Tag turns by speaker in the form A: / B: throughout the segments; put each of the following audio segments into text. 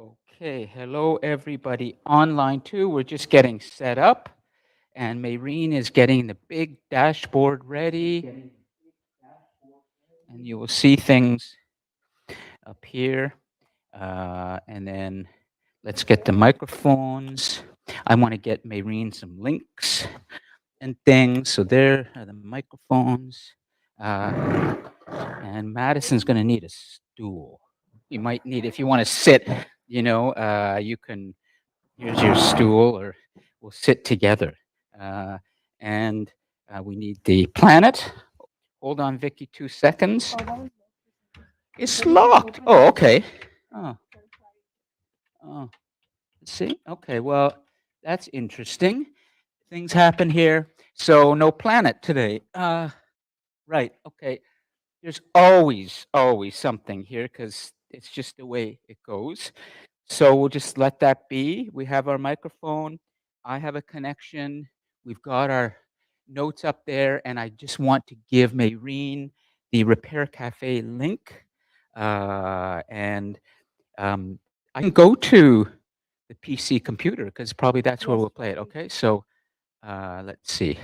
A: Okay, hello everybody online too. We're just getting set up, and Maureen is getting the big dashboard ready, and you will see things up here. And then let's get the microphones. I want to get Maureen some links and things. So there are the microphones. Uh, and Madison's going to need a stool. You might need, if you want to sit, you can. Here's your stool, or we'll sit together. Uh, and we need the planet. Hold on, Vicky, 2 seconds. It's locked. Oh, okay. Oh, oh. Let's see. Okay, well, that's interesting. Things happen here. So no planet today. Right. Okay. There's always something here because it's just the way it goes. So we'll just let that be. We have our microphone. I have a connection. We've got our notes up there, and I just want to give Maureen the Repair Cafe link. And I can go to the PC computer because probably that's where we'll play it. Okay, so let's see.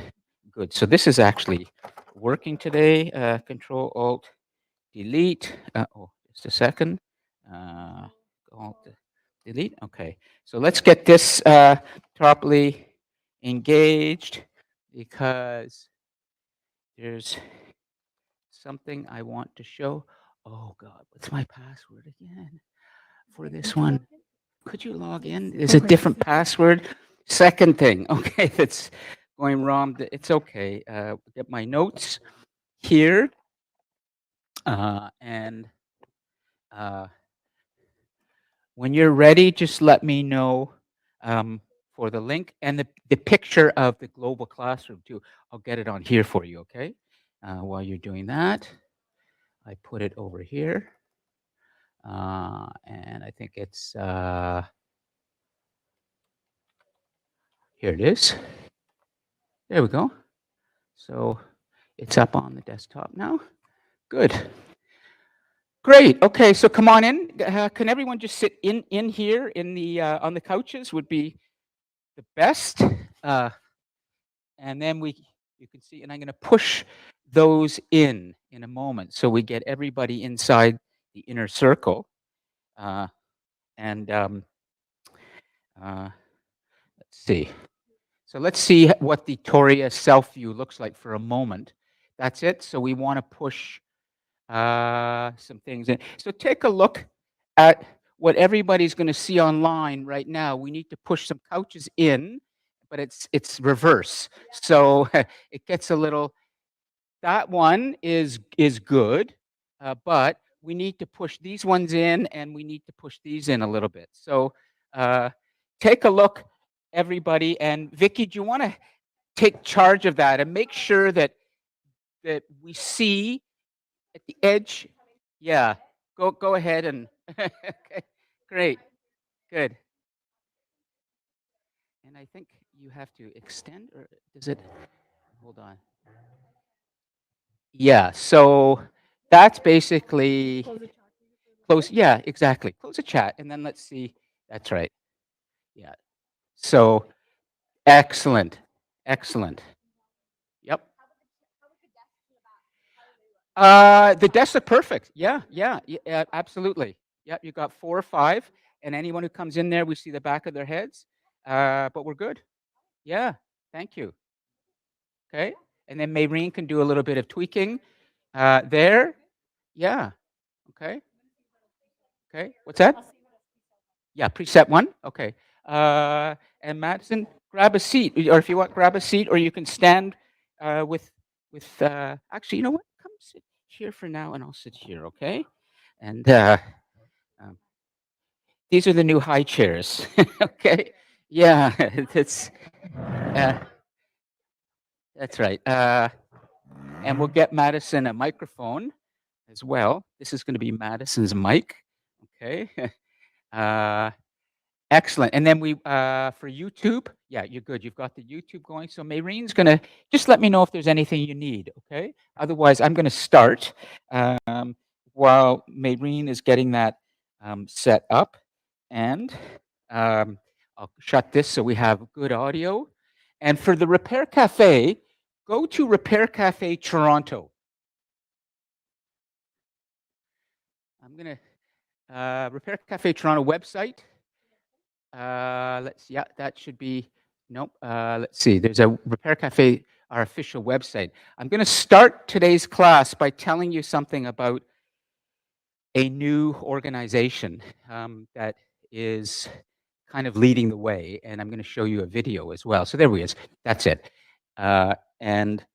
A: Good. So this is actually working today. Control Alt Delete. Just a second. Uh, Alt Delete. Okay. So let's get this properly engaged because there's something I want to show. Oh God, what's my password again for this one? Could you log in? Is a different password. Second thing. Okay, that's going wrong. It's okay. Get my notes here, and when you're ready, just let me know for the link and the picture of the global classroom too. I'll get it on here for you, okay? While you're doing that, I put it over here. And I think it's, here it is. There we go. So it's up on the desktop now. Good. Great. Okay, so come on in. Can everyone just sit in here in the on the couches? Would be the best. And then you can see, and I'm going to push those in a moment, so we get everybody inside the inner circle. Uh, and let's see. So let's see what the Toria self view looks like for a moment. That's it. So we want to push some things in. So take a look at what everybody's going to see online right now. We need to push some couches in, but it's reverse. So it gets a little. That one is good, but we need to push these ones in, and we need to push these in a little bit. So take a look, everybody. And Vicky, do you want to take charge of that and make sure that we see at the edge? Yeah, go ahead and okay, great, good. And I think you have to extend, or does it? Hold on. Yeah, so that's basically close. Yeah, exactly. Close the chat, and then let's see. That's right. Yeah. So excellent, excellent. Yep. The desks are perfect. Yeah, absolutely. Yeah, you got 4 or 5, and anyone who comes in there, we see the back of their heads. But we're good. Yeah, thank you. Okay, and then Maureen can do a little bit of tweaking there. Yeah. Okay. Okay. What's that? Yeah, preset 1. Okay. And Madison, grab a seat, or if you want, grab a seat, or you can stand with. Actually, you know what? Come sit here for now, and I'll sit here. Okay. And um, these are the new high chairs. Okay. Yeah, uh, that's right. And we'll get Madison a microphone as well. This is going to be Madison's mic. Okay. Excellent. And then we for YouTube, yeah, you're good. You've got the YouTube going. So Maureen's gonna just let me know if there's anything you need. Okay. Otherwise, I'm gonna start while Maureen is getting that set up. And I'll shut this so we have good audio. And for the Repair Cafe, go to Repair Cafe Toronto. I'm going to Repair Cafe Toronto website. Let's see. Yeah, that should be. Nope. Let's see. There's a Repair Cafe, our official website. I'm going to start today's class by telling you something about a new organization that is kind of leading the way, and I'm going to show you a video as well. So there we is. That's it. And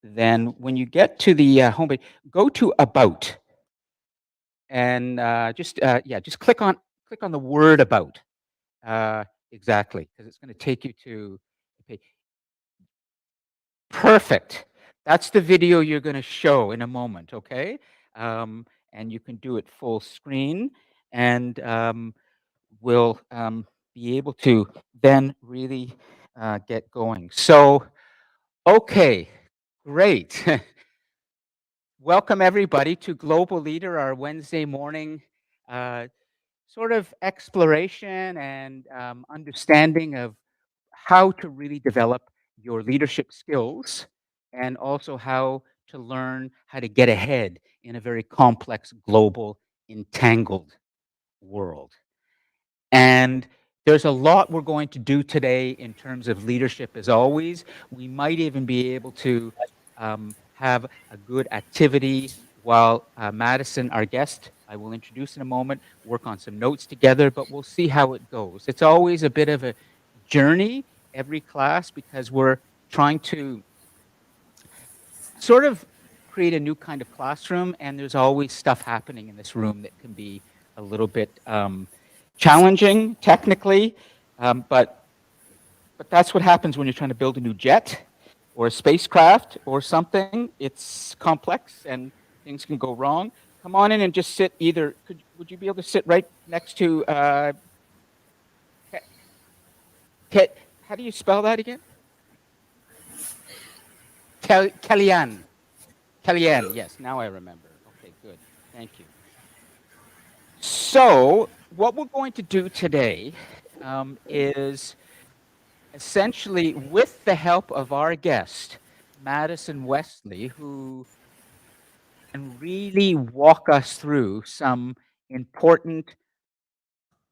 A: then when you get to the homepage, go to About, and just click on the word About. Exactly, because it's going to take you to the page. Perfect. That's the video you're going to show in a moment, okay? And you can do it full screen, and we'll be able to then really get going. So, okay, great. Welcome everybody to Global Leader, our Wednesday morning uh, sort of exploration and understanding of how to really develop your leadership skills and also how to learn how to get ahead in a very complex, global, entangled world. And there's a lot we're going to do today in terms of leadership, as always. We might even be able to have a good activity while Madison, our guest, I will introduce in a moment, work on some notes together, but we'll see how it goes. It's always a bit of a journey, every class, because we're trying to sort of create a new kind of classroom, and there's always stuff happening in this room that can be a little bit challenging technically, but that's what happens when you're trying to build a new jet or a spacecraft or something. It's complex and things can go wrong. Come on in and just sit either. Would you be able to sit right next to how do you spell that again? Kellyanne. Kellyanne, yes, now I remember. Okay, good. Thank you. So, what we're going to do today is essentially, with the help of our guest, Madison Wesley, who can really walk us through some important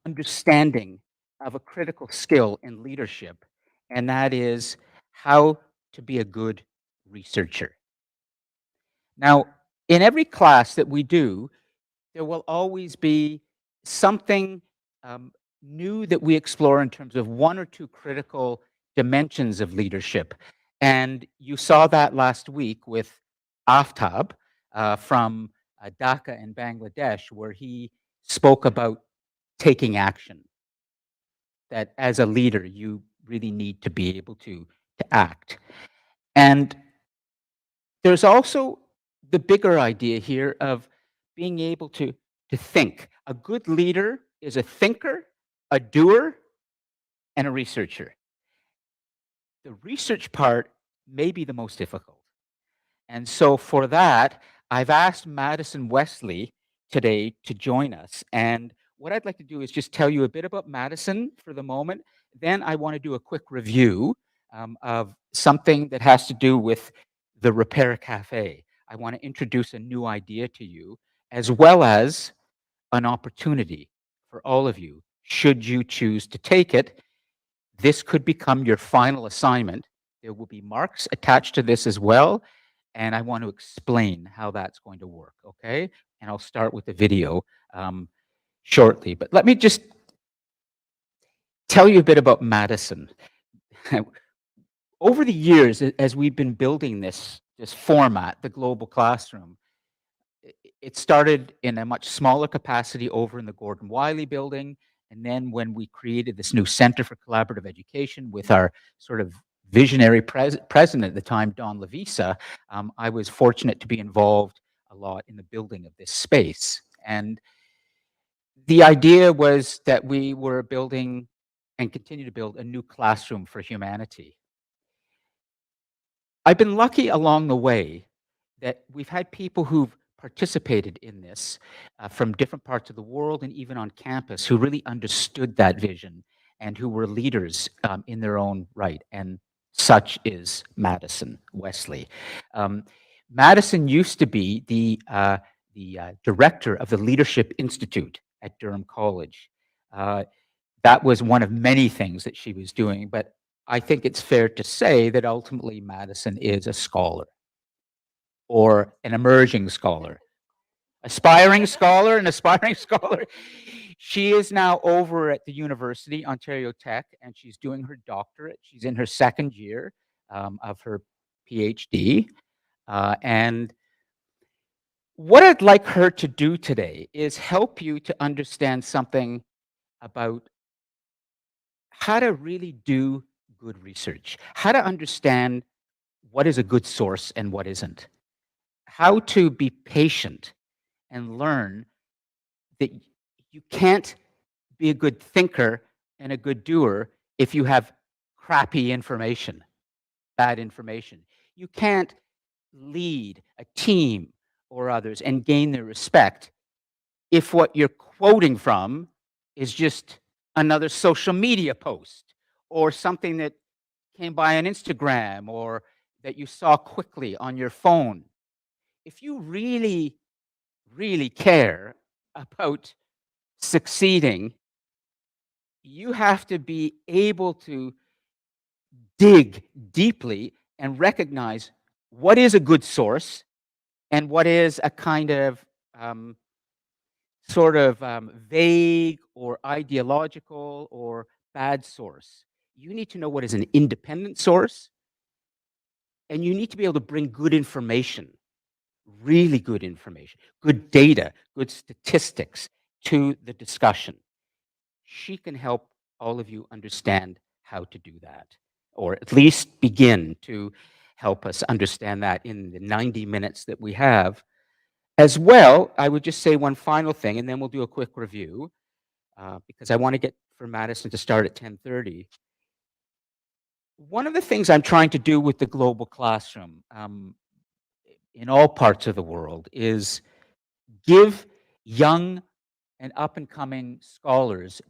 A: understanding of a critical skill in leadership, and that is how to be a good researcher. Now, in every class that we do, there will always be something um, new that we explore in terms of one or two critical dimensions of leadership. And you saw that last week with Aftab from Dhaka in Bangladesh, where he spoke about taking action, that as a leader, you really need to be able to act. And there's also the bigger idea here of being able to think. A good leader is a thinker, a doer, and a researcher. The research part may be the most difficult. And so for that, I've asked Madison Wesley today to join us. And what I'd like to do is just tell you a bit about Madison for the moment. Then I want to do a quick review of something that has to do with the Repair Cafe. I want to introduce a new idea to you, as well as an opportunity for all of you, should you choose to take it. This could become your final assignment. There will be marks attached to this as well, and I want to explain how that's going to work, okay? And I'll start with the video shortly. But let me just tell you a bit about Madison. Over the years, as we've been building this format, the global classroom, it started in a much smaller capacity over in the Gordon Wiley building. And then when we created this new Center for Collaborative Education with our sort of visionary president at the time, Don Lavisa, I was fortunate to be involved a lot in the building of this space. And the idea was that we were building and continue to build a new classroom for humanity. I've been lucky along the way that we've had people who've participated in this from different parts of the world and even on campus who really understood that vision and who were leaders in their own right. And such is Madison Wesley. Um, Madison used to be the director of the Leadership Institute at Durham College. That was one of many things that she was doing, but I think it's fair to say that ultimately Madison is a scholar or an emerging scholar. Aspiring scholar, an aspiring scholar. She is now over at the university, Ontario Tech, and she's doing her doctorate. She's in her second year of her PhD. And what I'd like her to do today is help you to understand something about how to really do good research, how to understand what is a good source and what isn't, how to be patient and learn that you can't be a good thinker and a good doer if you have crappy information, bad information. You can't lead a team or others and gain their respect if what you're quoting from is just another social media post or something that came by on Instagram or that you saw quickly on your phone. If you really, really care about succeeding, you have to be able to dig deeply and recognize what is a good source and what is a kind of um, vague or ideological or bad source. You need to know what is an independent source, and you need to be able to bring good information, really good information, good data, good statistics to the discussion. She can help all of you understand how to do that, or at least begin to help us understand that in the 90 minutes that we have. As well, I would just say one final thing, and then we'll do a quick review, because I want to get for Madison to start at 10:30. One of the things I'm trying to do with the global classroom in all parts of the world is give young and up and coming scholars,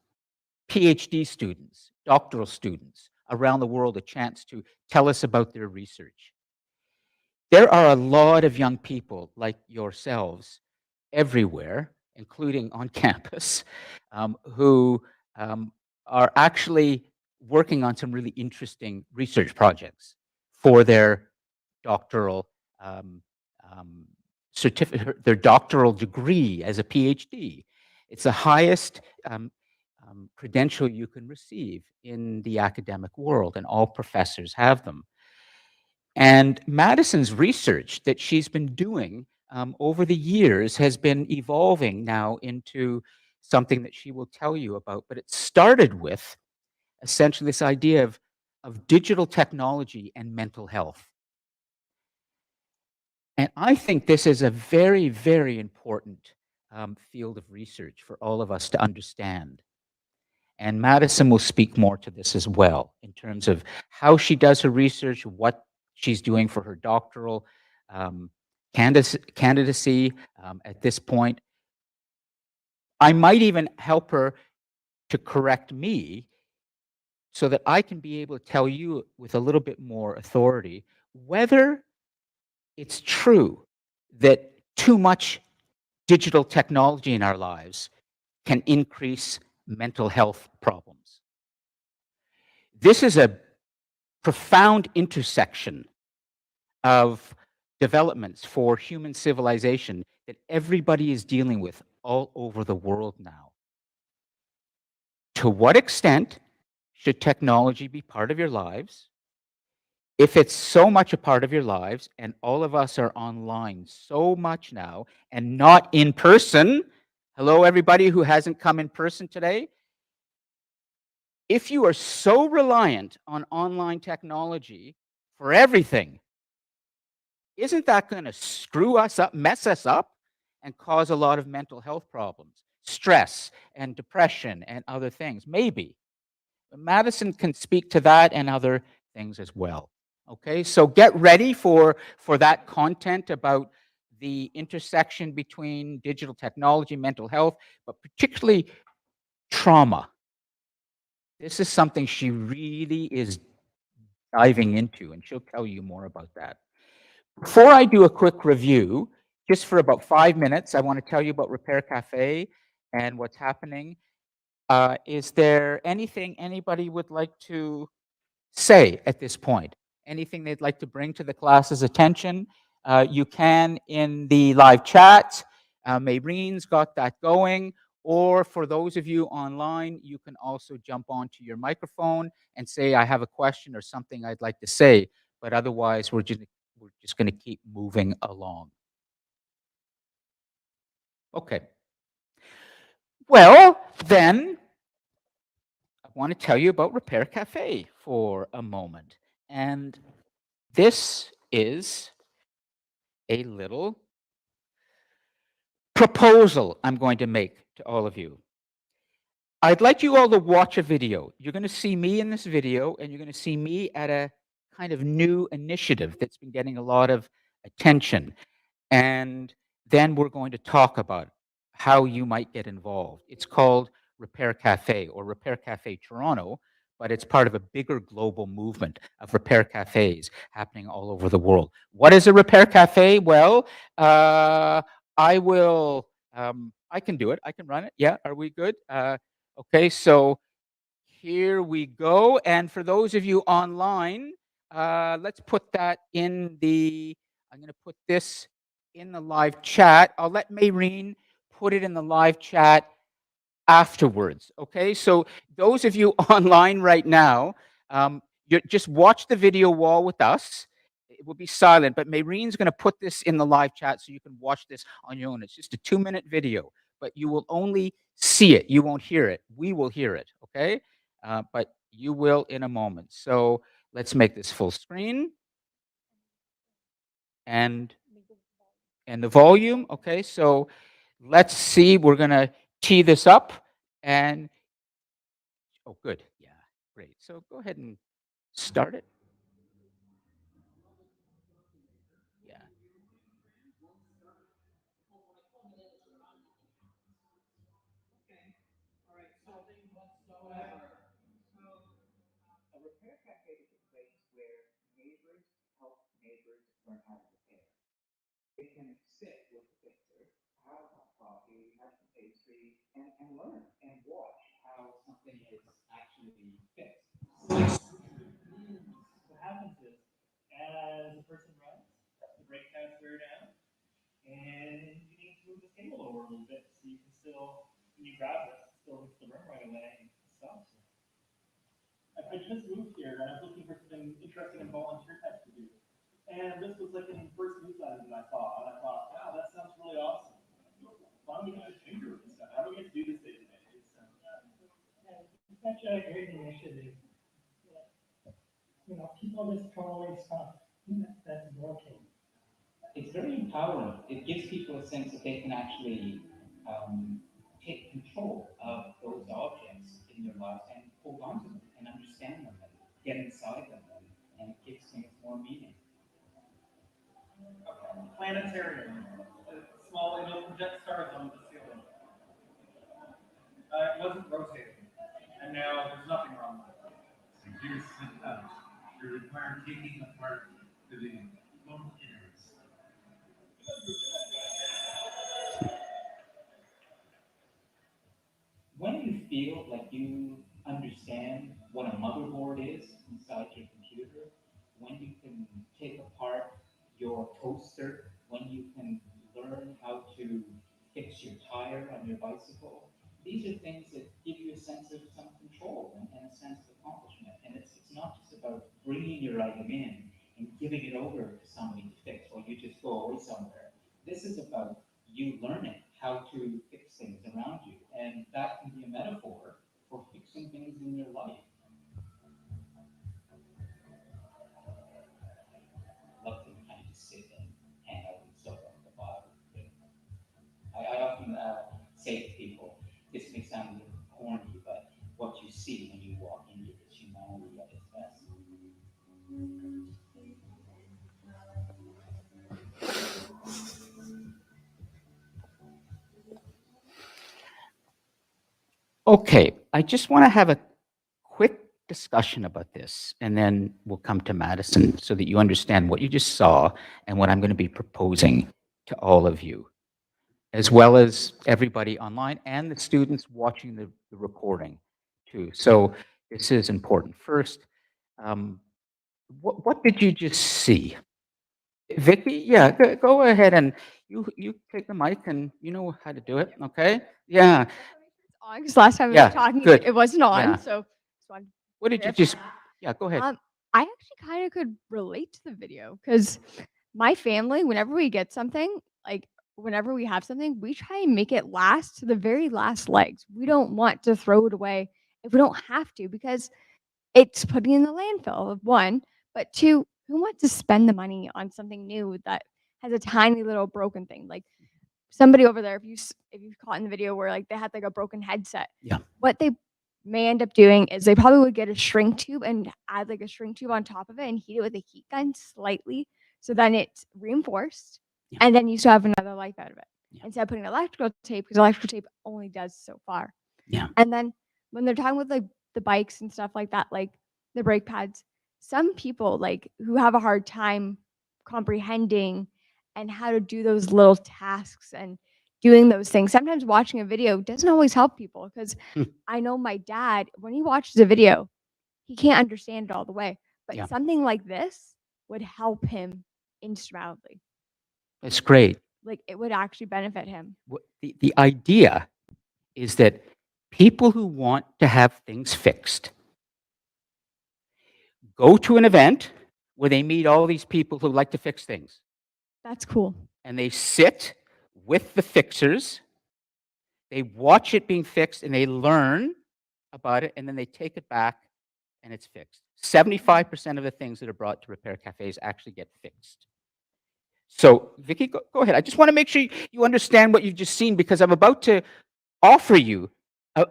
A: PhD students, doctoral students around the world a chance to tell us about their research. There are a lot of young people like yourselves everywhere, including on campus, who are actually working on some really interesting research projects for their doctoral um, um, certificate, their doctoral degree as a PhD. It's the highest credential you can receive in the academic world, and all professors have them. And Madison's research that she's been doing over the years has been evolving now into something that she will tell you about. But it started with essentially this idea of digital technology and mental health. And I think this is a very, very important field of research for all of us to understand. And Madison will speak more to this as well in terms of how she does her research, what she's doing for her doctoral um, candidacy at this point. I might even help her to correct me so that I can be able to tell you with a little bit more authority whether it's true that too much digital technology in our lives can increase mental health problems. This is a profound intersection of developments for human civilization that everybody is dealing with all over the world now. To what extent should technology be part of your lives? If it's so much a part of your lives, and all of us are online so much now and not in person, hello, everybody who hasn't come in person today. If you are so reliant on online technology for everything, isn't that going to screw us up, mess us up, and cause a lot of mental health problems, stress and depression and other things? Maybe. But Madison can speak to that and other things as well. Okay, so get ready for that content about the intersection between digital technology, mental health, but particularly trauma. This is something she really is diving into, and she'll tell you more about that. Before I do a quick review, just for about 5 minutes, I want to tell you about Repair Cafe and what's happening. Is there anything anybody would like to say at this point? Anything they'd like to bring to the class's attention? You can in the live chat. Mayreen's got that going. Or for those of you online, you can also jump onto your microphone and say, I have a question or something I'd like to say. But otherwise, we're just going to keep moving along. Okay. Well, then, I want to tell you about Repair Cafe for a moment. And this is a little proposal I'm going to make to all of you. I'd like you all to watch a video. You're going to see me in this video, and you're going to see me at a kind of new initiative that's been getting a lot of attention. And then we're going to talk about how you might get involved. It's called Repair Cafe or Repair Cafe Toronto, but it's part of a bigger global movement of repair cafes happening all over the world. What is a repair cafe? Well, I will, I can do it. I can run it. Yeah, are we good? Okay, so here we go. And for those of you online, let's put that in the, I'm going to put this in the live chat. I'll let Mayreen put it in the live chat afterwards. Okay, so those of you online right now, you just watch the video wall with us. It will be silent, but Mayreen's going to put this in the live chat so you can watch this on your own. It's just a 2-minute video, but you will only see it. You won't hear it. We will hear it. Okay, but you will in a moment. So let's make this full screen and the volume. Okay, so let's see. We're going to tee this up and oh, good. Yeah, great. So go ahead and start it. Yeah. A repair cafe is a place where neighbors help neighbors learn how to repair. They can sit with the fixer, have a cup of coffee, have some pastry, and learn and watch how something is actually fixed. What happens is, as the person runs, the brake pads wear down, and you need to move the table over a little bit so you can still, when you grab it, still hits the rim right away and stops. I just moved here and I was looking for something interesting and volunteer type to do. And this was like in the first newsletter that I saw, and I thought, wow, that sounds really awesome. Why don't we get a finger and stuff? How do we get to do this day to day? It's such a great initiative. You know, people just throw away stuff that's broken. It's very empowering. It gives people a sense that they can actually take control of those objects in their lives and hold on to them and understand them and get inside them, and it gives things more meaning. Planetarium, a small little jet stars on the ceiling. It wasn't rotating, and now there's nothing wrong with it. So here's the touch. You require taking apart the little innards. When you feel like you understand what a motherboard is inside your computer, when you can take apart your toaster, when you can learn how to fix your tire on your bicycle, these are things that give you a sense of some control and a sense of accomplishment. And it's not just about bringing your item in and giving it over to somebody to fix while you just go away somewhere. This is about you learning how to fix things around you. And that can be a metaphor for fixing things in your life. I love to kind of just sit and hang out and soak up the bottom. I often say to people, this may sound a little corny, but what you see when you walk into this humanity at its best. Okay, I just want to have a quick discussion about this, and then we'll come to Madison so that you understand what you just saw and what I'm going to be proposing to all of you, as well as everybody online and the students watching the recording too. So this is important. First, um, what did you just see? Vicky, yeah, go ahead and you take the mic and you know how to do it, okay? Yeah,
B: On because last time we were
A: yeah,
B: talking,
A: good.
B: it wasn't on.
A: Yeah.
B: So I'm
A: What did you
B: prepared for
A: just?
B: that.
A: Yeah, go ahead.
B: I actually kind of could relate to the video because my family, whenever we get something, like whenever we have something, we try and make it last to the very last legs. We don't want to throw it away if we don't have to because it's putting in the landfill of one, but two, who wants to spend the money on something new that has a tiny little broken thing? Like somebody over there, if you caught in the video where like they had like a broken headset,
A: Yeah.
B: what they may end up doing is they probably would get a shrink tube and add like a shrink tube on top of it and heat it with a heat gun slightly, so then it's reinforced,
A: Yeah.
B: and then you still have another life out of it.
A: Yeah.
B: Instead of putting electrical tape, because electrical tape only does so far.
A: Yeah.
B: And then when they're talking with like the bikes and stuff like that, like the brake pads, some people like who have a hard time comprehending and how to do those little tasks and doing those things. Sometimes watching a video doesn't always help people because
A: Hmm.
B: I know my dad, when he watches a video, he can't understand it all the way. But
A: Yeah.
B: something like this would help him insurmountably.
A: That's great.
B: Like it would actually benefit him.
A: The idea is that people who want to have things fixed go to an event where they meet all these people who like to fix things,
B: That's cool.
A: and they sit with the fixers. They watch it being fixed, and they learn about it, and then they take it back, and it's fixed. 75% of the things that are brought to repair cafes actually get fixed. So, Vicky, go ahead. I just want to make sure you understand what you've just seen because I'm about to offer you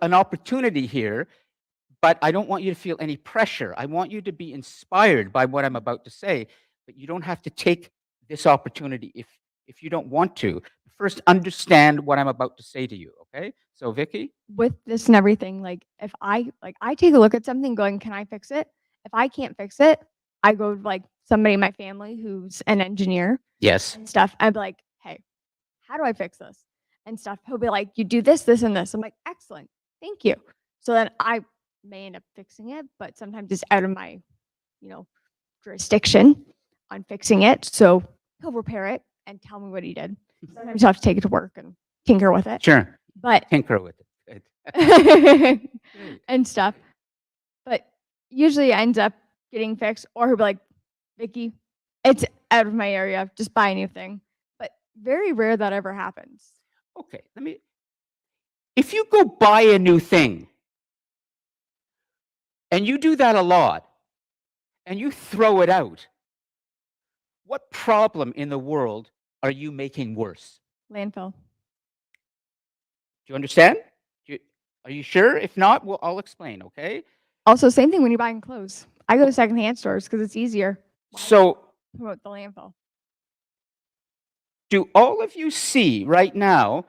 A: an opportunity here, but I don't want you to feel any pressure. I want you to be inspired by what I'm about to say, but you don't have to take this opportunity if you don't want to. First, understand what I'm about to say to you, okay? So, Vicky?
B: With this and everything, like if I take a look at something going, can I fix it? If I can't fix it, I go to like somebody in my family who's an engineer
A: Yes.
B: and stuff. I'd be like, hey, how do I fix this? And stuff. He'll be like, you do this, this, and this. I'm like, excellent. Thank you. So then I may end up fixing it, but sometimes it's out of my, you know, jurisdiction on fixing it. So he'll repair it and tell me what he did. Sometimes I'll have to take it to work and tinker with it.
A: Sure.
B: But
A: Tinker with it. Good.
B: and stuff. But usually it ends up getting fixed, or he'll be like, Vicky, it's out of my area. Just buy a new thing. But very rare that ever happens.
A: Okay, if you go buy a new thing and you do that a lot and you throw it out, what problem in the world are you making worse?
B: Landfill.
A: Do you understand? Are you sure? If not, well, I'll explain, okay?
B: Also, same thing when you're buying clothes. I go to secondhand stores because it's easier.
A: So,
B: Promote the landfill.
A: do all of you see right now,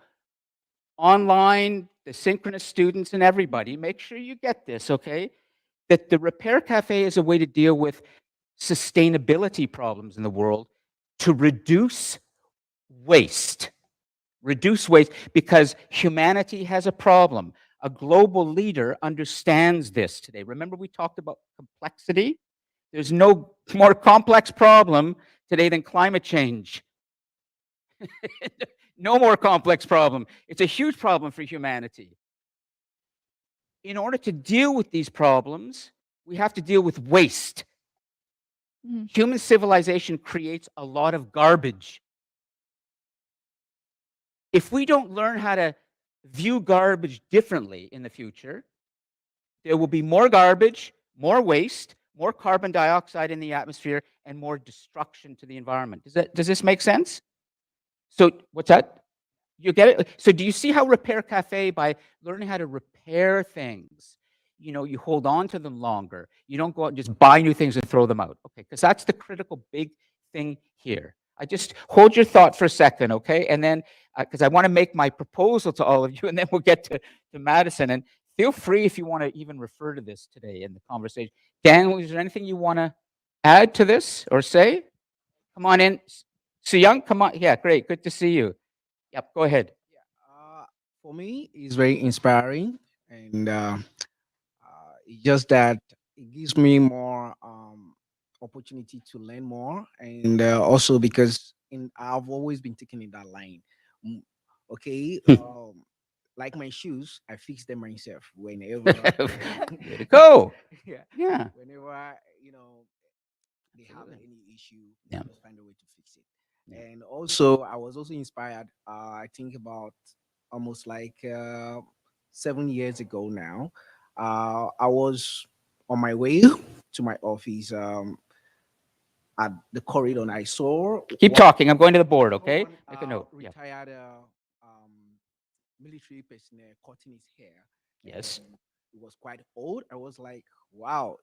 A: online, the synchronous students and everybody, make sure you get this, okay? That the Repair Cafe is a way to deal with sustainability problems in the world to reduce waste. Reduce waste because humanity has a problem. A global leader understands this today. Remember, we talked about complexity? There's no more complex problem today than climate change. No more complex problem. It's a huge problem for humanity. In order to deal with these problems, we have to deal with waste.
B: Mhm.
A: Human civilization creates a lot of garbage. If we don't learn how to view garbage differently in the future, there will be more garbage, more waste, more carbon dioxide in the atmosphere, and more destruction to the environment. Does this make sense? So, what's that? You get it? So, do you see how Repair Cafe, by learning how to repair things, you hold on to them longer. You don't go out and just buy new things and throw them out. Okay, because that's the critical big thing here. I just hold your thought for a second, okay? And then, because I want to make my proposal to all of you, and then we'll get to Madison. And Feel free if you want to even refer to this today in the conversation. Daniel, is there anything you want to add to this or say? Come on in. So Young, come on. Yeah, great. Good to see you. Yep, go ahead.
C: Yeah, for me, it's very inspiring, and it's just that it gives me more opportunity to learn more, and also because I've always been taking in that line. Mm, Okay, like my shoes, I fix them myself whenever.
A: Way to go.
C: Yeah,
A: Yeah,
C: whenever they have
A: absolutely.
C: any issue, I
A: Yeah,
C: just find a way to fix it.
A: yeah.
C: And also, I was also inspired. I think about almost like 7 years ago now. I was on my way to my office at the corridor, and I saw
A: Keep talking. I'm going to the board, okay?
C: one
A: Make a note. Yeah.
C: retired military personnel cutting his hair,
A: Yes.
C: and it was quite old. I was like, wow,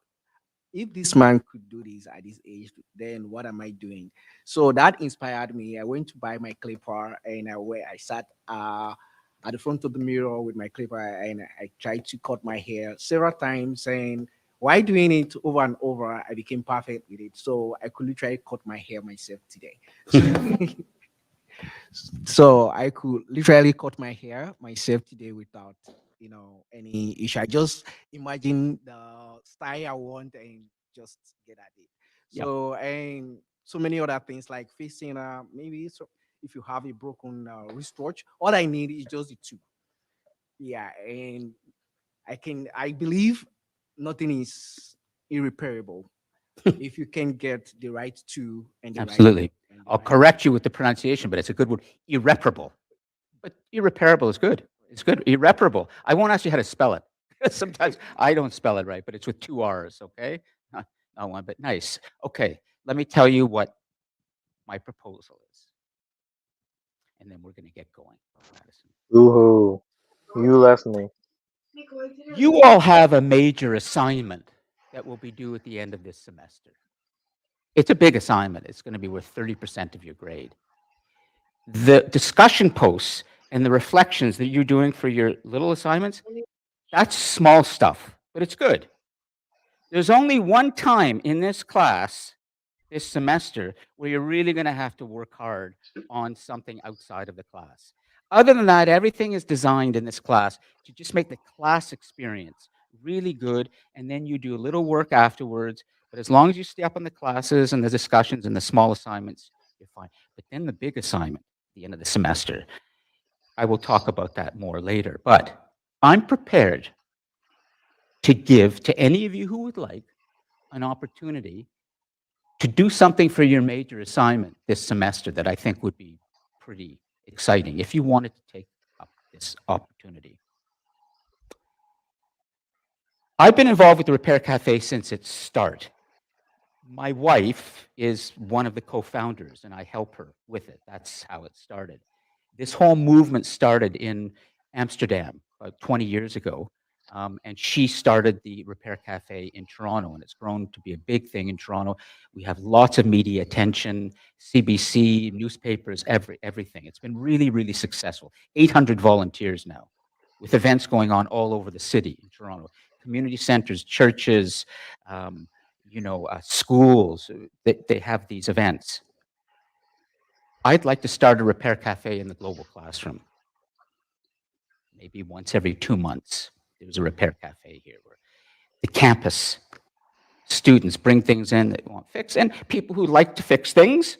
C: if this man could do this at this age, then what am I doing? So that inspired me. I went to buy my clipper, and I sat at the front of the mirror with my clipper, and I tried to cut my hair several times. And while doing it over and over, I became perfect with it. So I could literally cut my hair myself today. So I could literally cut my hair myself today without any issue. I just imagine the style I want and just get at it.
A: Yep.
C: So and so many other things like fixing maybe so if you have a broken wristwatch, all I need is just the two. Yeah, and I believe nothing is irreparable if you can get the right two and the right
A: Absolutely.
C: and the
A: I'll
C: right.
A: correct you with the pronunciation, but it's a good word. Irreparable. But irreparable is good. It's good. Irreparable. I won't ask you how to spell it. Sometimes I don't spell it right, but it's with two R's, okay? Not one, but nice. Okay, let me tell you what my proposal is, and then we're going to get going, Madison.
D: Woohoo. You left me.
A: You all have a major assignment that will be due at the end of this semester. It's a big assignment. It's going to be worth 30% of your grade. The discussion posts and the reflections that you're doing for your little assignments, that's small stuff, but it's good. There's only one time in this class this semester where you're really going to have to work hard on something outside of the class. Other than that, everything is designed in this class to just make the class experience really good, and then you do a little work afterwards. But as long as you stay up on the classes and the discussions and the small assignments, you're fine. But then the big assignment at the end of the semester, I will talk about that more later. But I'm prepared to give to any of you who would like an opportunity to do something for your major assignment this semester that I think would be pretty exciting if you wanted to take up this opportunity. I've been involved with the Repair Cafe since its start. My wife is one of the co-founders, and I help her with it. That's how it started. This whole movement started in Amsterdam about 20 years ago, and she started the Repair Cafe in Toronto, and it's grown to be a big thing in Toronto. We have lots of media attention, CBC, newspapers, everything. It's been really, really successful. 800 volunteers now, with events going on all over the city in Toronto. Community centers, churches, um, schools, they have these events. I'd like to start a repair cafe in the global classroom. Maybe once every 2 months, there's a repair cafe here where the campus students bring things in that want fixed, and people who like to fix things,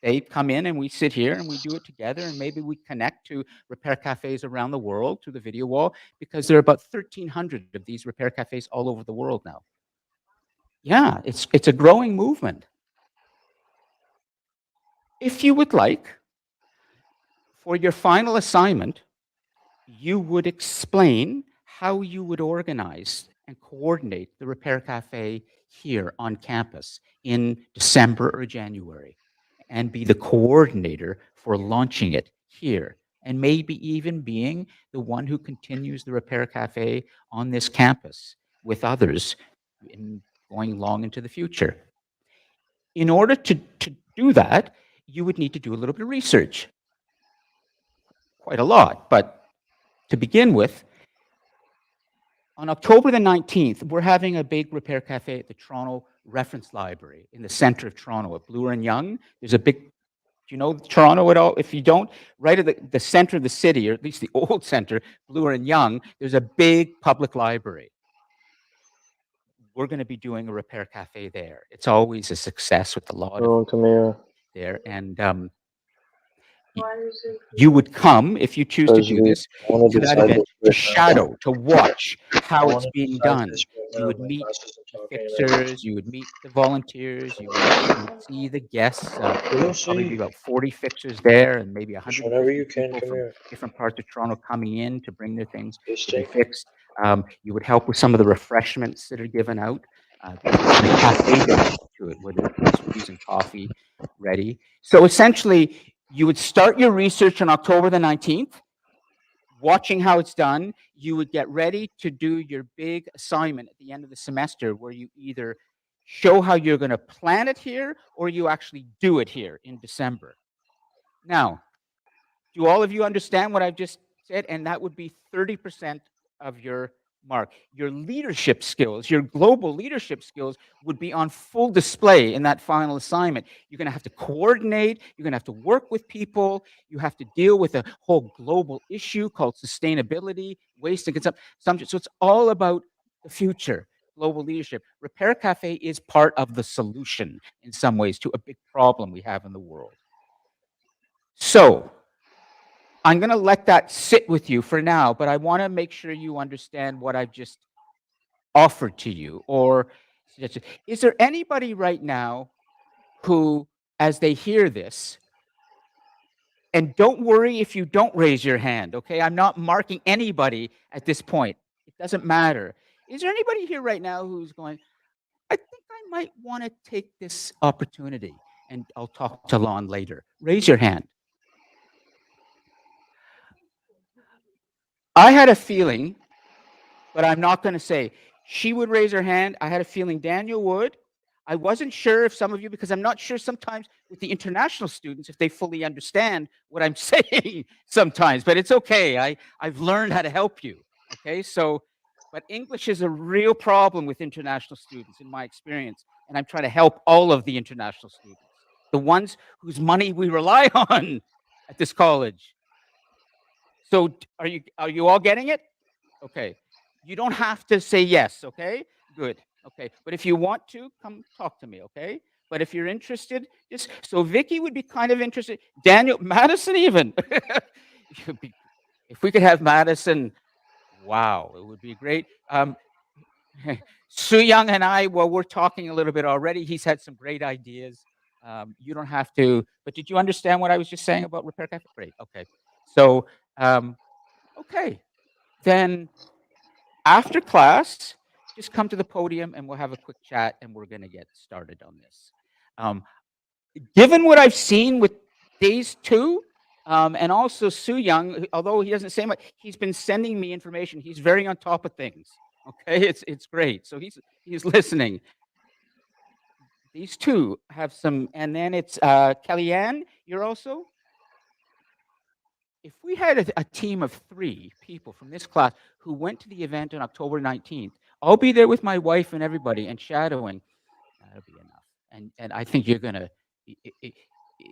A: they come in and we sit here and we do it together, and maybe we connect to repair cafes around the world through the video wall, because there are about 1,300 of these repair cafes all over the world now. Yeah, it's a growing movement. If you would like, for your final assignment, you would explain how you would organize and coordinate the Repair Cafe here on campus in December or January, and be the coordinator for launching it here, and maybe even being the one who continues the Repair Cafe on this campus with others in going long into the future. In order to do that, you would need to do a little bit of research, quite a lot. But to begin with, On October the 19th, we're having a big repair cafe at the Toronto Reference Library in the center of Toronto at Bloor and Yonge. There's a big, do you know Toronto at all? If you don't, right at the center of the city, or at least the old center, Bloor and Yonge, there's a big public library. We're going to be doing a repair cafe there. It's always a success with a lot of
D: Oh, come here.
A: there. And y- you would come, if you choose to
D: Because
A: do
D: we
A: this,
D: want
A: to
D: to
A: that
D: decide
A: event
D: this
A: to
D: right now.
A: shadow, to watch
D: I
A: how
D: want
A: it's
D: to
A: being
D: decide
A: done.
D: this right
A: You
D: now.
A: would
D: My
A: meet
D: class isn't
A: the
D: talking right now.
A: fixers, you would meet the volunteers, you would see the guests.
D: You'll
A: There'll probably be
D: see.
A: about 40 fixers there and maybe
D: Just whenever you
A: 150
D: can,
A: people
D: come
A: from
D: here.
A: different parts of Toronto coming in to bring their things
D: Stay
A: to be
D: stink.
A: fixed. You would help with some of the refreshments that are given out because there's a cafe dimension to it where there's pastries and coffee ready. So essentially, you would start your research on October the 19th, watching how it's done. You would get ready to do your big assignment at the end of the semester where you either show how you're going to plan it here or you actually do it here in December. Now, do all of you understand what I've just said? And that would be 30% of your mark. Your leadership skills, your global leadership skills would be on full display in that final assignment. You're going to have to coordinate, you're going to have to work with people, you have to deal with a whole global issue called sustainability, waste and consumption. So it's all about the future. Global leadership. Repair Cafe is part of the solution in some ways to a big problem we have in the world. So, I'm going to let that sit with you for now, but I want to make sure you understand what I've just offered to you or suggested. Is there anybody right now who, as they hear this, and don't worry if you don't raise your hand, okay? I'm not marking anybody at this point. It doesn't matter. Is there anybody here right now who's going, I think I might want to take this opportunity and I'll talk to Lon later? Raise your hand. I had a feeling, but I'm not going to say. She would raise her hand. I had a feeling Daniel would. I wasn't sure if some of you, because I'm not sure sometimes with the international students if they fully understand what I'm saying sometimes, but it's okay. I've learned how to help you. Okay, so, but English is a real problem with international students in my experience, and I'm trying to help all of the international students, the ones whose money we rely on at this college. So, are you all getting it? Okay. You don't have to say yes, okay? Good. Okay. But if you want to, come talk to me, okay? But if you're interested, just so Vicky would be kind of interested. Daniel, Madison even. If we could have Madison, wow, it would be great. Su Young and I, well, we're talking a little bit already. He's had some great ideas. You don't have to, but did you understand what I was just saying about Repair Cafe? Great. Okay. So, okay. Then after class, just come to the podium and we'll have a quick chat and we're going to get started on this. Um, Given what I've seen with days 2, and also Su Young, although he doesn't say much, he's been sending me information. He's very on top of things. Okay, it's great. So he's listening. These two have some, and then it's Kellyanne. You're also. If we had a team of 3 people from this class who went to the event on October 19th, I'll be there with my wife and everybody and shadowing. That'll be enough. And I think you're gonna.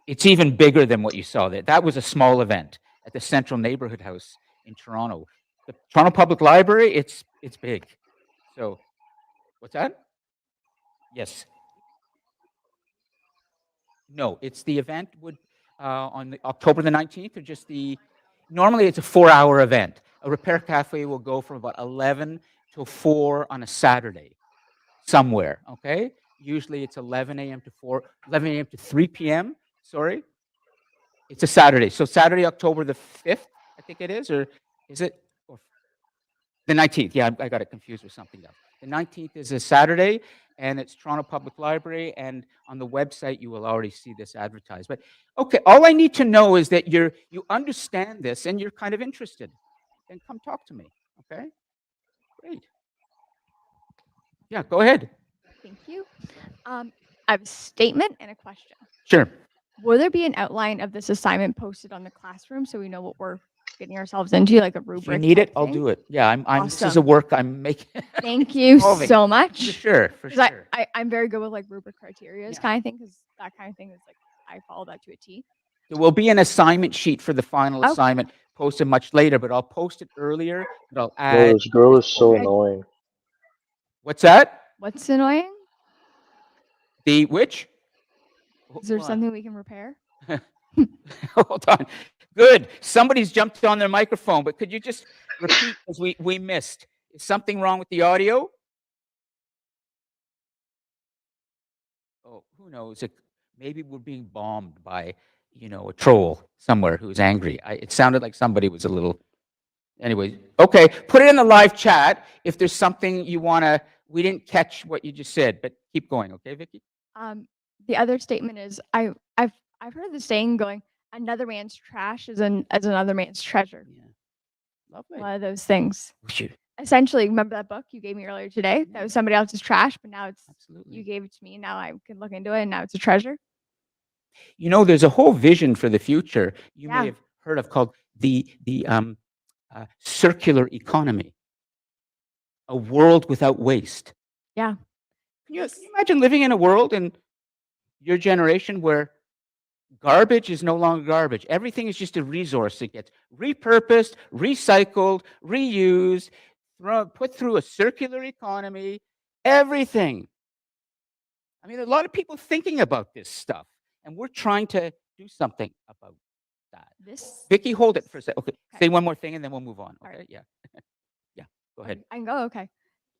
A: It's even bigger than what you saw there. That was a small event at the Central Neighborhood House in Toronto. The Toronto Public Library. It's big. So, what's that? Yes. No, it's the event would on the October the 19th, or just the. Normally, it's a 4-hour event. A repair cafe will go from about 11 till 4 on a Saturday, somewhere. Okay. Usually, it's 11 a.m. to 11 a.m. to 3 p.m. Sorry, it's a Saturday. So Saturday, October the 5th, I think it is, or is it? Or the 19th. Yeah, I got it confused with something else. The 19th is a Saturday, and it's Toronto Public Library. And on the website, you will already see this advertised. But okay, all I need to know is that you understand this and you're kind of interested. Then come talk to me. Okay, great. Yeah, go ahead.
B: Thank you. I have a statement and a question.
A: Sure.
B: Will there be an outline of this assignment posted on the classroom so we know what we're getting ourselves into, like a
A: If you
B: rubric
A: need
B: type
A: it, I'll
B: thing.
A: do it. Yeah, I'm this is a
B: Awesome.
A: work I'm making.
B: Thank
A: It's
B: you
A: evolving.
B: so
A: For
B: much.
A: sure, for
B: 'Cause
A: sure.
B: I'm very good with like rubric criterias
A: Yeah.
B: kind of thing, because that kind of thing is like I follow that to a T.
A: There will be an assignment sheet for the final
B: Okay.
A: assignment posted much later, but I'll post it earlier, but I'll
D: Bro,
A: add
D: this girl is
A: this whole
D: so
A: thing.
D: annoying.
A: What's that?
B: What's annoying?
A: The which?
B: Is there
A: Hold
B: something we can repair?
A: on. Hold on. Good. Somebody's jumped on their microphone, but could you just repeat because we missed. Is something wrong with the audio? Oh, who knows? Maybe we're being bombed by, a troll somewhere who's angry. It sounded like somebody was a little. Anyway, okay. Put it in the live chat if there's something you want to. We didn't catch what you just said, but keep going, okay, Vicky?
B: Um, the other statement is I've heard the saying going, another man's trash is another man's treasure.
A: Yeah. Lovely.
B: One of those things.
A: Shoot.
B: Essentially, remember that book you gave me earlier today?
A: Yeah.
B: That was somebody else's trash, but now it's you
A: Absolutely.
B: gave it to me. Now I can look into it, and now it's a treasure.
A: There's a whole vision for the future you may
B: Yeah.
A: have heard of called the circular economy, a world without waste.
B: Yeah.
A: Can you imagine living in a world in your generation where garbage is no longer garbage? Everything is just a resource that gets repurposed, recycled, reused, put through a circular economy, everything. I mean, there are a lot of people thinking about this stuff, and we're trying to do something about that.
B: This
A: Vicky, hold it for a second. Okay,
B: Okay.
A: say one more thing, and then we'll move on.
B: All
A: Okay,
B: right.
A: yeah, yeah. Go ahead.
B: I can go. Okay.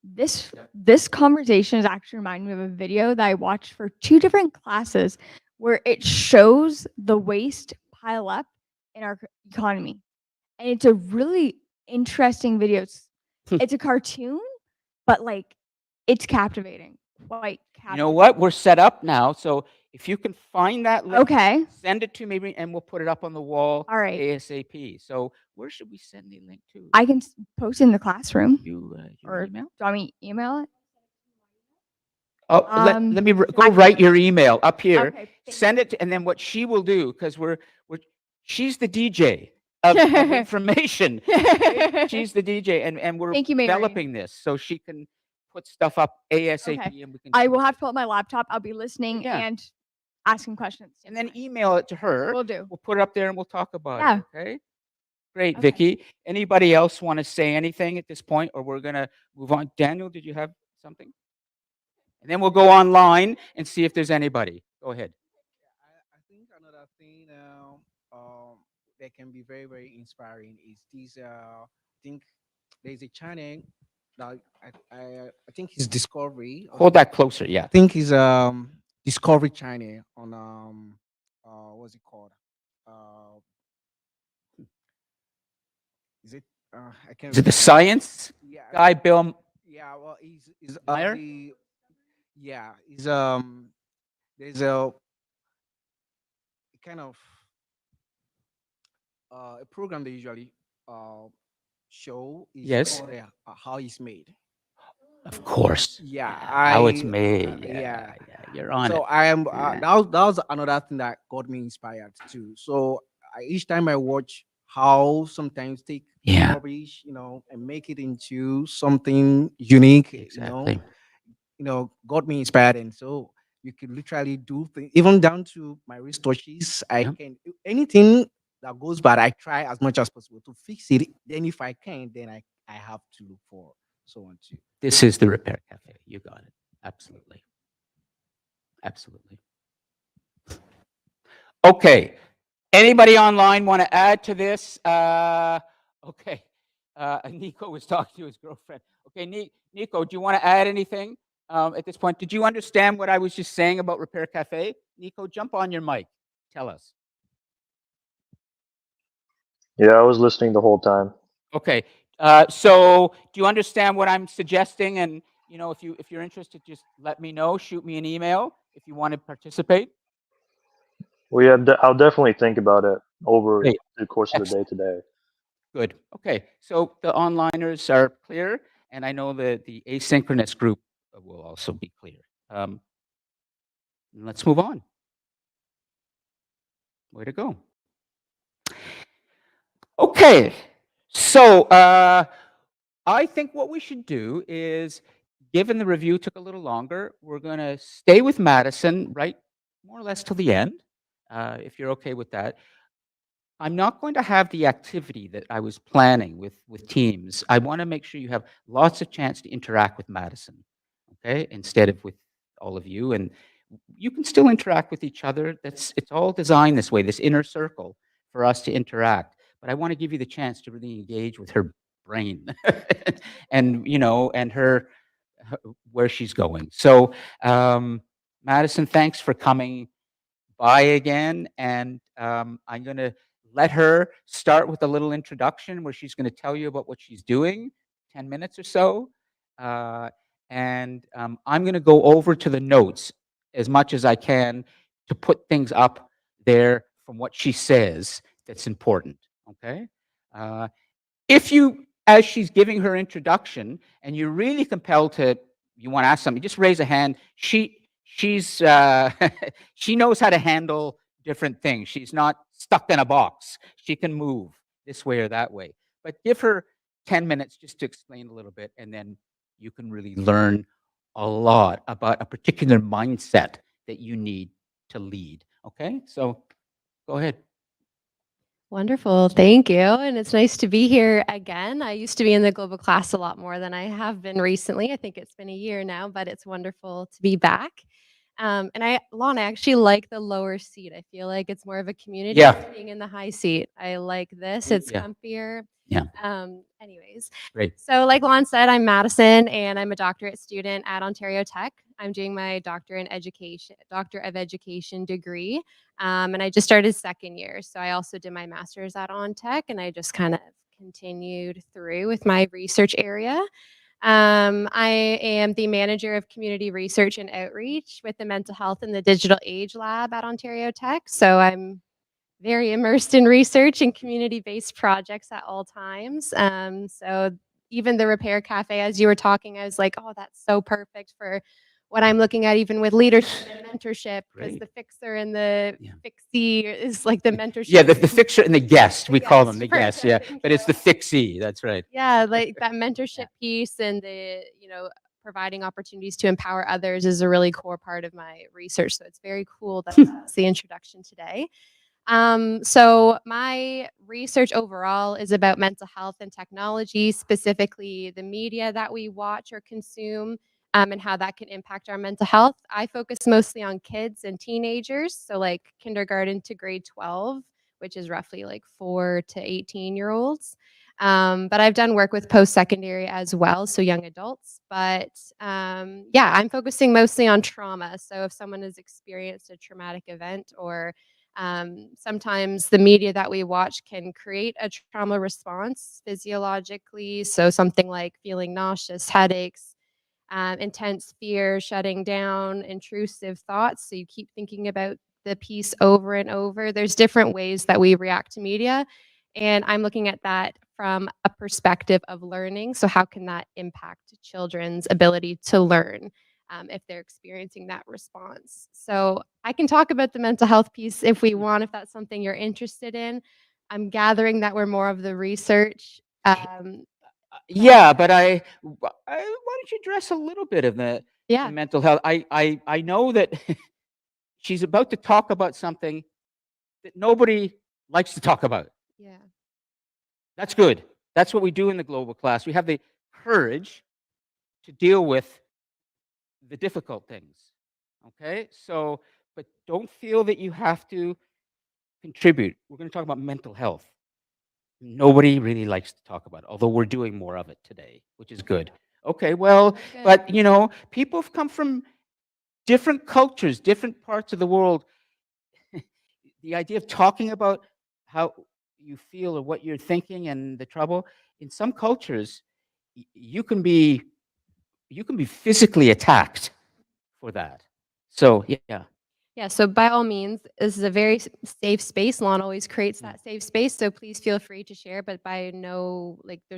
B: This
A: Yep.
B: this conversation is actually reminding me of a video that I watched for 2 different classes where it shows the waste pile up in our economy. And it's a really interesting video. It's a cartoon, but like it's captivating. Quite
A: You
B: captivating.
A: know what? We're set up now, so if you can find that link,
B: Okay.
A: send it to me, and we'll put it up on the wall
B: All right.
A: ASAP. So where should we send the link to?
B: I can post in the classroom,
A: Your
B: or
A: email?
B: do you want me to email it?
A: Oh, let me go
B: I-
A: write your email up here.
B: Okay.
A: Send it, and then what she will do, because she's the DJ of information. Okay? She's the DJ, and we're
B: Thank you, Mayreen.
A: developing this so she can put stuff up ASAP,
B: Okay.
A: and we can.
B: I will have to pull up my laptop. I'll be listening
A: Yeah.
B: and asking questions.
A: And then email it to her.
B: Will do.
A: We'll put it up there, and we'll talk about
B: Yeah.
A: it. Okay. Great,
B: Okay.
A: Vicky. Anybody else want to say anything at this point, or we're gonna move on? Daniel, did you have something? And then we'll go online and see if there's anybody. Go ahead.
C: I think another thing that can be very, very inspiring is this. I think there's a channel that I think it's Discovery.
A: Hold that closer.
C: I
A: Yeah.
C: think it's Discovery Channel on what's it called? Uh, is it? I can't.
A: Is it the
C: remember.
A: science
C: Yeah,
A: guy, Bill
C: yeah. Well, he's
A: Meyer?
C: yeah. He's there's a kind of a program they usually uh show is
A: Yes.
C: called how it's made.
A: Of course.
C: Yeah,
A: How it's
C: I
A: made.
C: yeah.
A: Yeah. You're on
C: So
A: it.
C: I am
A: Yeah.
C: that was another thing that got me inspired too. So each time I watch how sometimes take
A: Yeah.
C: rubbish, and make it into something unique,
A: Exactly.
C: got me inspired. And so you can literally do things, even down to my researches. I
A: Yeah.
C: can anything that goes bad, I try as much as possible to fix it. Then if I can, then I have to look for so on too.
A: This is the Repair Cafe. You got it. Absolutely. Absolutely. Okay. Anybody online want to add to this? Okay. Nico was talking to his girlfriend. Okay, Nico, do you want to add anything at this point? Did you understand what I was just saying about Repair Cafe? Nico, jump on your mic. Tell us.
D: Yeah, I was listening the whole time.
A: Okay. So do you understand what I'm suggesting? And if you're interested, just let me know. Shoot me an email if you want to participate.
D: Well, yeah, I'll definitely think about it over
A: Great.
D: the course of the
A: Excellent.
D: day today.
A: Good. Okay. So the onliners are clear, and I know that the asynchronous group will also be clear. Let's move on. Way to go. Okay, so I think what we should do is, given the review took a little longer, we're going to stay with Madison right more or less till the end, if you're okay with that. I'm not going to have the activity that I was planning with teams. I want to make sure you have lots of chance to interact with Madison, okay, instead of with all of you. And you can still interact with each other. It's all designed this way, this inner circle for us to interact. But I want to give you the chance to really engage with her brain, and and where she's going. So, Madison, thanks for coming by again. And I'm going to let her start with a little introduction where she's going to tell you about what she's doing, 10 minutes or so. Uh, and I'm going to go over to the notes as much as I can to put things up there from what she says that's important. Okay. Uh, if you, as she's giving her introduction, and you're really compelled to, you want to ask something, just raise a hand. She's she knows how to handle different things. She's not stuck in a box. She can move this way or that way. But give her 10 minutes just to explain a little bit, and then you can really learn a lot about a particular mindset that you need to lead. Okay, so go ahead.
E: Wonderful. Thank you. And it's nice to be here again. I used to be in the global class a lot more than I have been recently. I think it's been a year now, but it's wonderful to be back. Lon, I actually like the lower seat. I feel like it's more of a community
A: Yeah.
E: than being in the high seat. I like this. It's
A: Yeah.
E: comfier.
A: Yeah.
E: Anyways,
A: Great.
E: so like Lon said, I'm Madison and I'm a doctorate student at Ontario Tech. I'm doing my Doctor of Education degree. And I just started second year. So I also did my master's at On Tech and I just kind of continued through with my research area. I am the manager of community research and outreach with the mental health and the digital age lab at Ontario Tech. So I'm very immersed in research and community-based projects at all times. So even the Repair Cafe, as you were talking, I was like, oh, that's so perfect for what I'm looking at, even with leadership and mentorship, because
A: Great.
E: the fixer and the
A: Yeah.
E: fixie is like the mentorship.
A: Yeah, the fixer and the guest, we call them the guests, yeah,
E: Perfect, thank
A: but it's the
E: you.
A: fixie, that's right.
E: Yeah, like that mentorship piece and providing opportunities to empower others is a really core part of my research. So it's very cool that that's the introduction today. So my research overall is about mental health and technology, specifically the media that we watch or consume, and how that can impact our mental health. I focus mostly on kids and teenagers, so like kindergarten to grade 12, which is roughly like 4 to 18-year-olds. But I've done work with post-secondary as well, so young adults. But yeah, I'm focusing mostly on trauma. So if someone has experienced a traumatic event or sometimes the media that we watch can create a trauma response physiologically. So something like feeling nauseous, headaches, intense fear, shutting down, intrusive thoughts. So you keep thinking about the piece over and over. There's different ways that we react to media. And I'm looking at that from a perspective of learning. So, how can that impact children's ability to learn if they're experiencing that response? So, I can talk about the mental health piece if we want, if that's something you're interested in. I'm gathering that we're more of the research.
A: Yeah, but why don't you address a little bit of the
E: Yeah.
A: mental health? I know that she's about to talk about something that nobody likes to talk about.
E: Yeah.
A: That's good. That's what we do in the global class. We have the courage to deal with the difficult things. Okay? So, but don't feel that you have to contribute. We're going to talk about mental health. Nobody really likes to talk about it, although we're doing more of it today, which is good. Okay, well,
E: Good.
A: but people have come from different cultures, different parts of the world. The idea of talking about how you feel or what you're thinking and the trouble, in some cultures, you can be physically attacked for that. So, yeah.
E: Yeah, so by all means, this is a very safe space. Lawn always creates
A: Yeah.
E: that safe space, so please feel free to share, but there's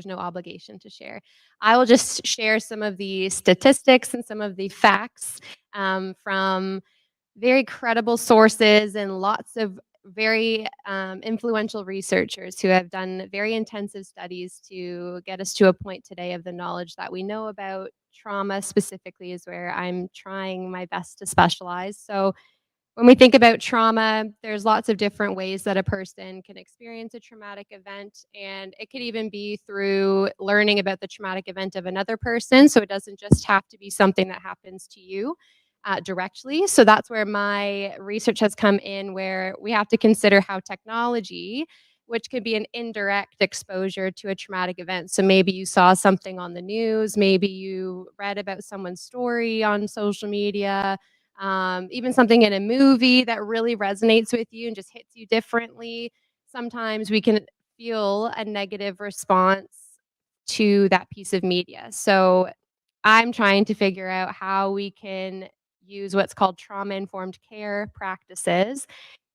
E: no obligation to share. I will just share some of the statistics and some of the facts from very credible sources and lots of very influential researchers who have done very intensive studies to get us to a point today of the knowledge that we know about trauma specifically is where I'm trying my best to specialize. So when we think about trauma, there's lots of different ways that a person can experience a traumatic event, and it could even be through learning about the traumatic event of another person. So it doesn't just have to be something that happens to you directly. So that's where my research has come in, where we have to consider how technology, which could be an indirect exposure to a traumatic event. So maybe you saw something on the news, maybe you read about someone's story on social media, even something in a movie that really resonates with you and just hits you differently. Sometimes we can feel a negative response to that piece of media. So I'm trying to figure out how we can use what's called trauma informed care practices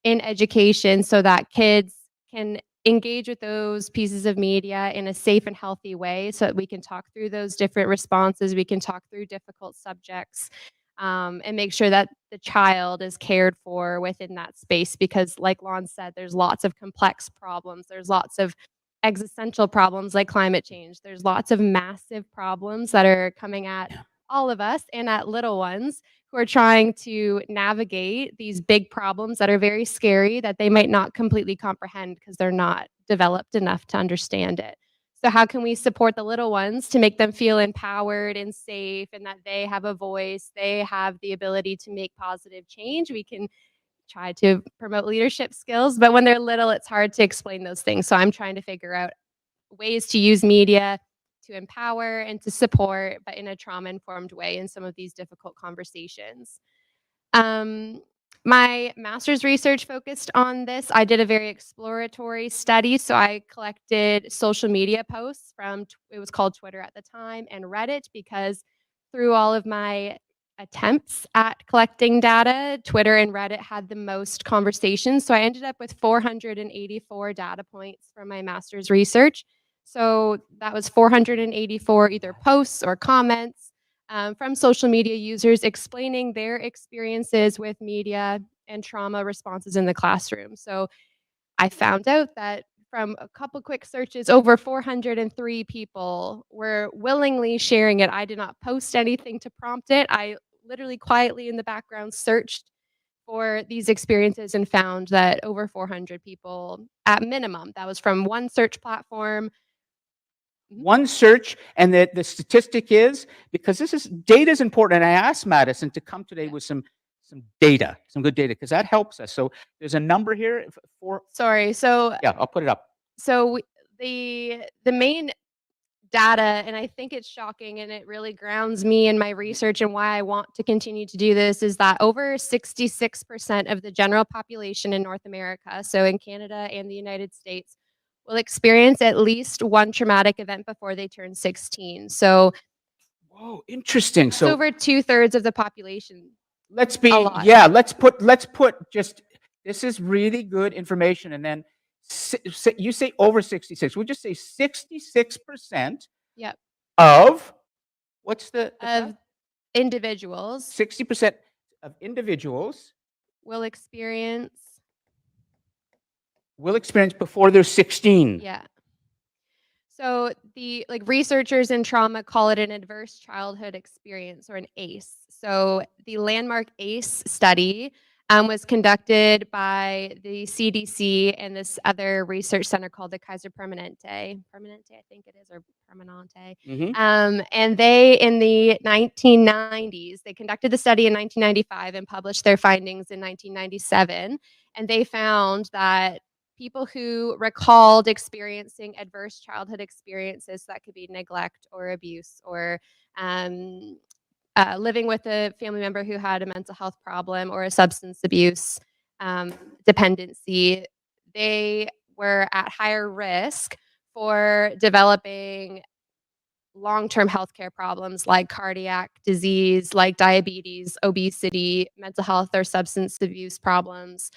E: in education so that kids can engage with those pieces of media in a safe and healthy way so that we can talk through those different responses, we can talk through difficult subjects, and make sure that the child is cared for within that space. Because, like Lon said, there's lots of complex problems, there's lots of existential problems like climate change, there's lots of massive problems that are coming at all of us and at little ones who are trying to navigate these big problems that are very scary that they might not completely comprehend because they're not developed enough to understand it. So how can we support the little ones to make them feel empowered and safe and that they have a voice, they have the ability to make positive change? We can try to promote leadership skills, but when they're little, it's hard to explain those things. So I'm trying to figure out ways to use media to empower and to support, but in a trauma-informed way in some of these difficult conversations. Um, my master's research focused on this. I did a very exploratory study. So I collected social media posts from, it was called Twitter at the time, and Reddit, because through all of my attempts at collecting data, Twitter and Reddit had the most conversations. So I ended up with 484 data points from my master's research. So that was 484 either posts or comments from social media users explaining their experiences with media and trauma responses in the classroom. So I found out that from a couple quick searches, over 403 people were willingly sharing it. I did not post anything to prompt it. I literally quietly in the background searched for these experiences and found that over 400 people at minimum. That was from one search platform.
A: One search, and the statistic is, because this is data is important, and I asked Madison to come today with some data, some good data, because that helps us. So there's a number here for.
E: Sorry. So
A: Yeah, I'll put it up.
E: so the main data, and I think it's shocking and it really grounds me in my research and why I want to continue to do this, is that over 66% of the general population in North America, so in Canada and the United States, will experience at least one traumatic event before they turn 16. So
A: Whoa, interesting.
E: it's
A: So
E: over 2/3 of the population.
A: let's be,
E: A lot.
A: yeah, let's put just, this is really good information. And then you say over 66, we'll just say 66%
E: Yep.
A: of, what's the
E: Of individuals
A: 60% of individuals
E: will experience.
A: will experience before they're 16.
E: Yeah. So the researchers in trauma call it an adverse childhood experience, or an ACE. So the landmark ACE study was conducted by the CDC and this other research center called the Kaiser Permanente, I think it is, or Permanente. And they, in the 1990s, they conducted the study in 1995 and published their findings in 1997. And they found that people who recalled experiencing adverse childhood experiences, that could be neglect or abuse, or living with a family member who had a mental health problem or a substance abuse dependency, they were at higher risk for developing long-term healthcare problems like cardiac disease, like diabetes, obesity, mental health or substance abuse problems,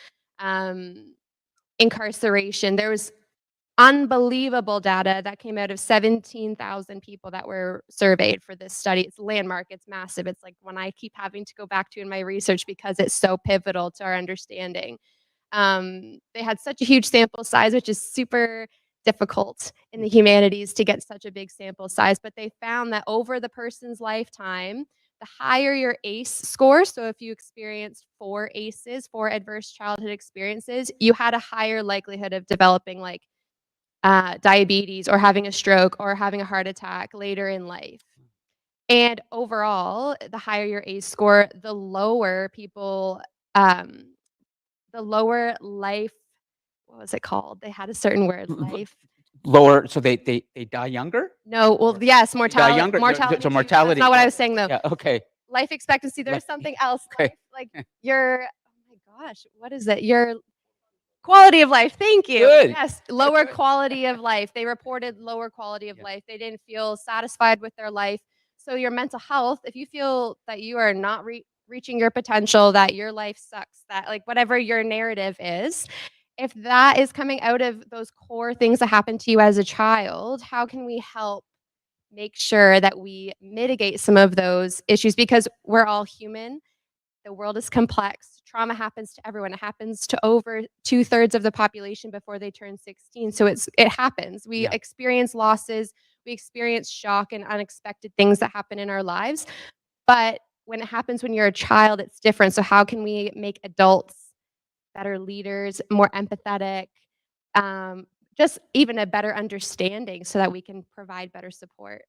E: incarceration. There was unbelievable data that came out of 17,000 people that were surveyed for this study. It's landmark, it's massive. It's like one I keep having to go back to in my research because it's so pivotal to our understanding. They had such a huge sample size, which is super difficult in the humanities to get such a big sample size, but they found that over the person's lifetime, the higher your ACE score, so if you experienced 4 ACEs, 4 adverse childhood experiences, you had a higher likelihood of developing like diabetes or having a stroke or having a heart attack later in life. And overall, the higher your ACE score, the lower people, the lower life, what was it called? They had a certain word, life.
A: Lower, so they die younger?
E: No, well, yes,
A: They die
E: mortality.
A: younger?
E: Mortality.
A: So
E: too.
A: mortality.
E: That's not what I
A: yeah.
E: was saying though.
A: Yeah, okay.
E: Life expectancy. There's
A: Life-
E: something else.
A: okay.
E: Life, like your, oh my gosh, what is it? Your quality of life. Thank you.
A: Good.
E: Yes, lower
A: Good.
E: quality of life. They reported lower quality of
A: Yeah.
E: life. They didn't feel satisfied with their life. So your mental health, if you feel that you are not reaching your potential, that your life sucks, that like whatever your narrative is, if that is coming out of those core things that happened to you as a child, how can we help make sure that we mitigate some of those issues? Because we're all human. The world is complex. Trauma happens to everyone. It happens to over 2/3 of the population before they turn 16. So it happens. We
A: Yeah.
E: experience losses, we experience shock and unexpected things that happen in our lives. But when it happens when you're a child, it's different. So how can we make adults better leaders, more empathetic, just even a better understanding so that we can provide better support?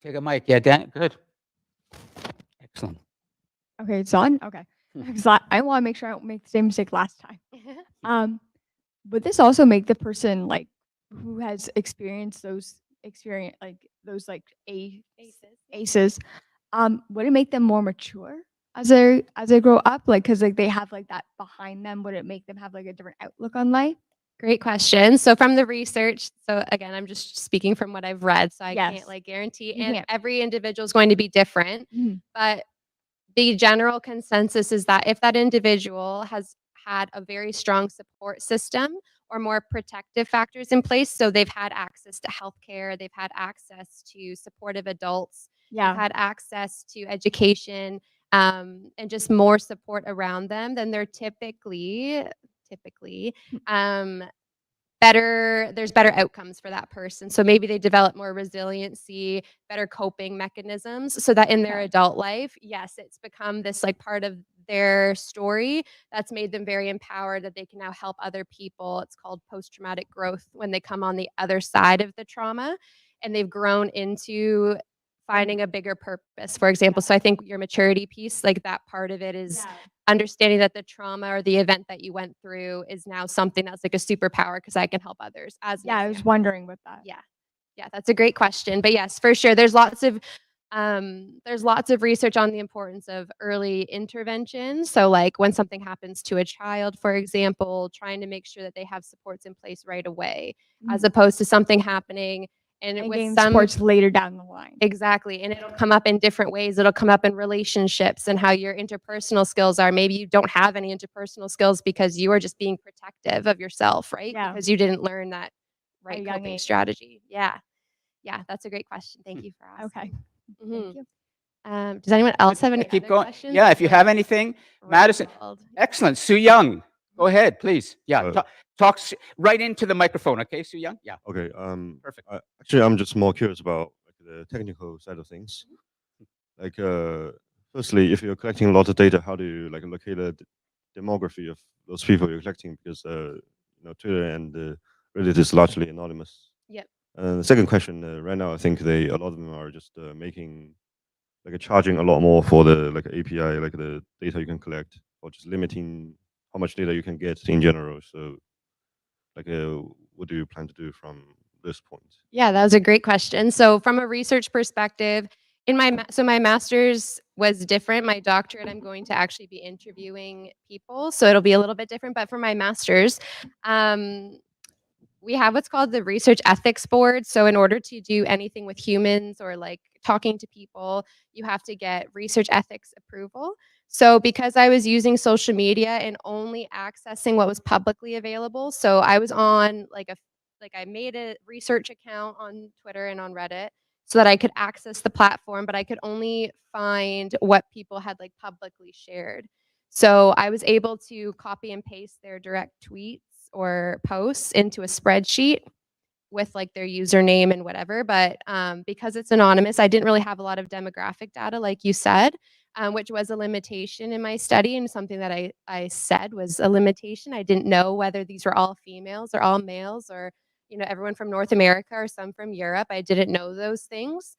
A: Take a mic. Yeah, Dan. Good. Excellent.
B: Okay, it's on? Okay. Because I want to make sure I don't make the same mistake last time. Would this also make the person like who has experienced those like aces, would it make them more mature as they grow up? Like, cause like they have like that behind them, would it make them have like a different outlook on life?
E: Great question. So from the research, so again, I'm just speaking from what I've read, so I
B: Yes.
E: can't like guarantee,
B: You
E: and
B: can't.
E: every individual is going to be different.
B: Mhm.
E: But the general consensus is that if that individual has had a very strong support system or more protective factors in place, so they've had access to healthcare, they've had access to supportive adults,
B: Yeah.
E: they've had access to education, and just more support around them, then they're typically um, there's better outcomes for that person. So maybe they develop more resiliency, better coping mechanisms so that in their
B: Okay.
E: adult life, yes, it's become this like part of their story that's made them very empowered that they can now help other people. It's called post-traumatic growth when they come on the other side of the trauma and they've grown into finding a bigger purpose, for example. So I think your maturity piece, like that part of it is understanding that the trauma or the event that you went through is now something that's like a superpower because I can help others as an
B: Yeah, I was
E: example.
B: wondering with that.
E: Yeah. Yeah, that's a great question. But yes, for sure. There's lots of research on the importance of early intervention. So like when something happens to a child, for example, trying to make sure that they have supports in place right away, as
B: Mhm.
E: opposed to something happening and
B: And
E: with
B: getting
E: some
B: supports later down the line.
E: exactly. And it'll come up in different ways. It'll come up in relationships and how your interpersonal skills are. Maybe you don't have any interpersonal skills because you are just being protective of yourself, right?
B: Yeah.
E: Because you didn't learn that right
B: young
E: coping
B: age.
E: strategy. Yeah. Yeah, that's a great question. Thank you for asking.
B: Okay.
E: Mhm.
B: Thank you.
E: Does anyone else have
A: Yeah,
E: any
A: keep
E: other
A: going.
E: questions?
A: Yeah,
E: I
A: if you
E: feel
A: have
E: like
A: anything, Madison.
E: rambled.
A: Excellent. Sue Young. Go ahead, please. Yeah,
F: Uh,
A: talk right into the microphone, okay, Sue Young? Yeah.
F: Okay.
A: Perfect.
F: Actually, I'm just more curious about like the technical side of things. Like, firstly, if you're collecting a lot of data, how do you like locate the demography of those people you're collecting? Because Twitter and Reddit is largely anonymous.
E: Yep.
F: The second question, right now, I think a lot of them are just making like charging a lot more for the like API, like the data you can collect, or just limiting how much data you can get in general. So, like, what do you plan to do from this point?
E: Yeah, that was a great question. So from a research perspective, in my master's was different. My doctorate, I'm going to actually be interviewing people, so it'll be a little bit different. But for my master's, we have what's called the research ethics board. So in order to do anything with humans or like talking to people, you have to get research ethics approval. So because I was using social media and only accessing what was publicly available, so I was on like I made a research account on Twitter and on Reddit so that I could access the platform, but I could only find what people had like publicly shared. So I was able to copy and paste their direct tweets or posts into a spreadsheet with like their username and whatever. But because it's anonymous, I didn't really have a lot of demographic data, like you said, which was a limitation in my study, and something that I said was a limitation. I didn't know whether these were all females or all males, or everyone from North America or some from Europe. I didn't know those things.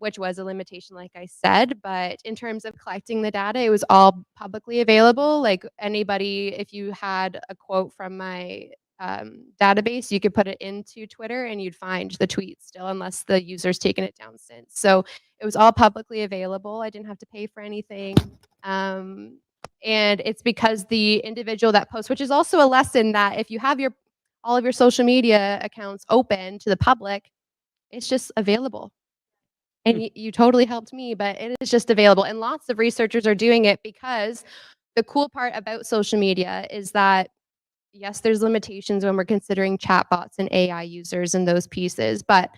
E: Which was a limitation, like I said. But in terms of collecting the data, it was all publicly available. Like anybody, if you had a quote from my database, you could put it into Twitter and you'd find the tweet still, unless the user's taken it down since. So it was all publicly available. I didn't have to pay for anything. And it's because the individual that posts, which is also a lesson, that if you have all of your social media accounts open to the public, it's just available. And you totally helped me, but it is just available. And lots of researchers are doing it, because the cool part about social media is that, yes, there's limitations when we're considering chatbots and AI users and those pieces, but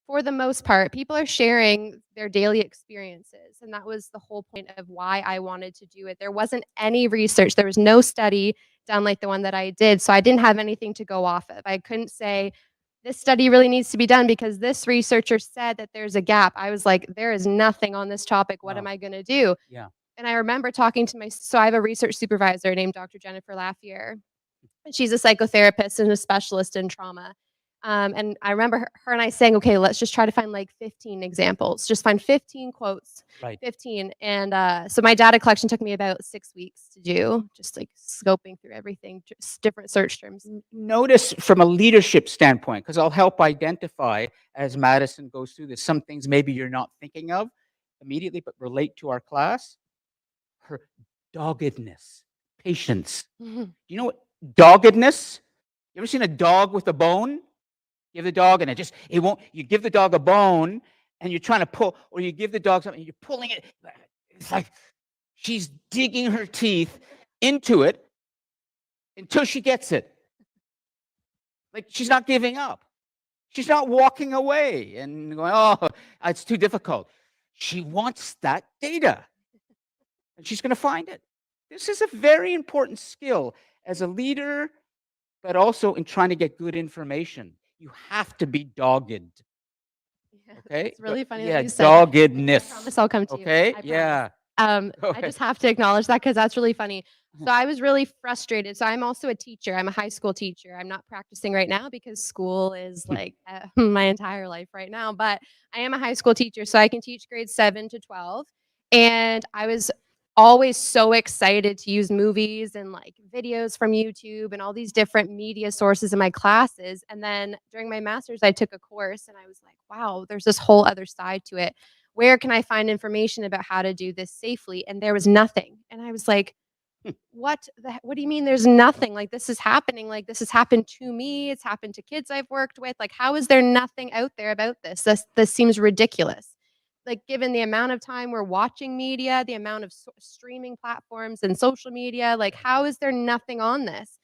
E: for the most part, people are sharing their daily experiences. And that was the whole point of why I wanted to do it. There wasn't any research, there was no study done like the one that I did. So I didn't have anything to go off of. I couldn't say, this study really needs to be done because this researcher said that there's a gap. I was like, there is nothing on this topic. What am
A: Wow.
E: I going to do?
A: Yeah.
E: And I remember talking to so I have a research supervisor named Dr. Jennifer Laffier. She's a psychotherapist and a specialist in trauma. And I remember her and I saying, okay, let's just try to find like 15 examples, just find 15 quotes,
A: Right.
E: 15. And so my data collection took me about 6 weeks to do, just like scoping through everything, just different search terms.
A: Notice from a leadership standpoint, because I'll help identify as Madison goes through this, some things maybe you're not thinking of immediately, but relate to our class. Her doggedness, patience. You know what doggedness? You ever seen a dog with a bone? Give the dog and it won't, you give the dog a bone and you're trying to pull, or you give the dog something, you're pulling it. It's like she's digging her teeth into it until she gets it. Like she's not giving up. She's not walking away and going, oh, it's too difficult. She wants that data and she's going to find it. This is a very important skill as a leader, but also in trying to get good information. You have to be dogged.
E: Yeah,
A: Okay.
E: it's really funny that
A: Yeah,
E: you said that. I
A: doggedness.
E: promise I'll come to you.
A: Okay.
E: I promise.
A: Yeah. Go
E: I
A: ahead.
E: just have to acknowledge that because that's really funny. So I was really frustrated. So I'm also a teacher. I'm a high school teacher. I'm not practicing right now because school is like my entire life right now. But I am a high school teacher, so I can teach grades 7 to 12. And I was always so excited to use movies and like videos from YouTube and all these different media sources in my classes. And then during my master's, I took a course and I was like, wow, there's this whole other side to it. Where can I find information about how to do this safely? And there was nothing. And I was like, what do you mean there's nothing? Like this is happening. Like this has happened to me. It's happened to kids I've worked with. Like how is there nothing out there about this? This seems ridiculous. Like given the amount of time we're watching media, the amount of streaming platforms and social media, like how is there nothing on this?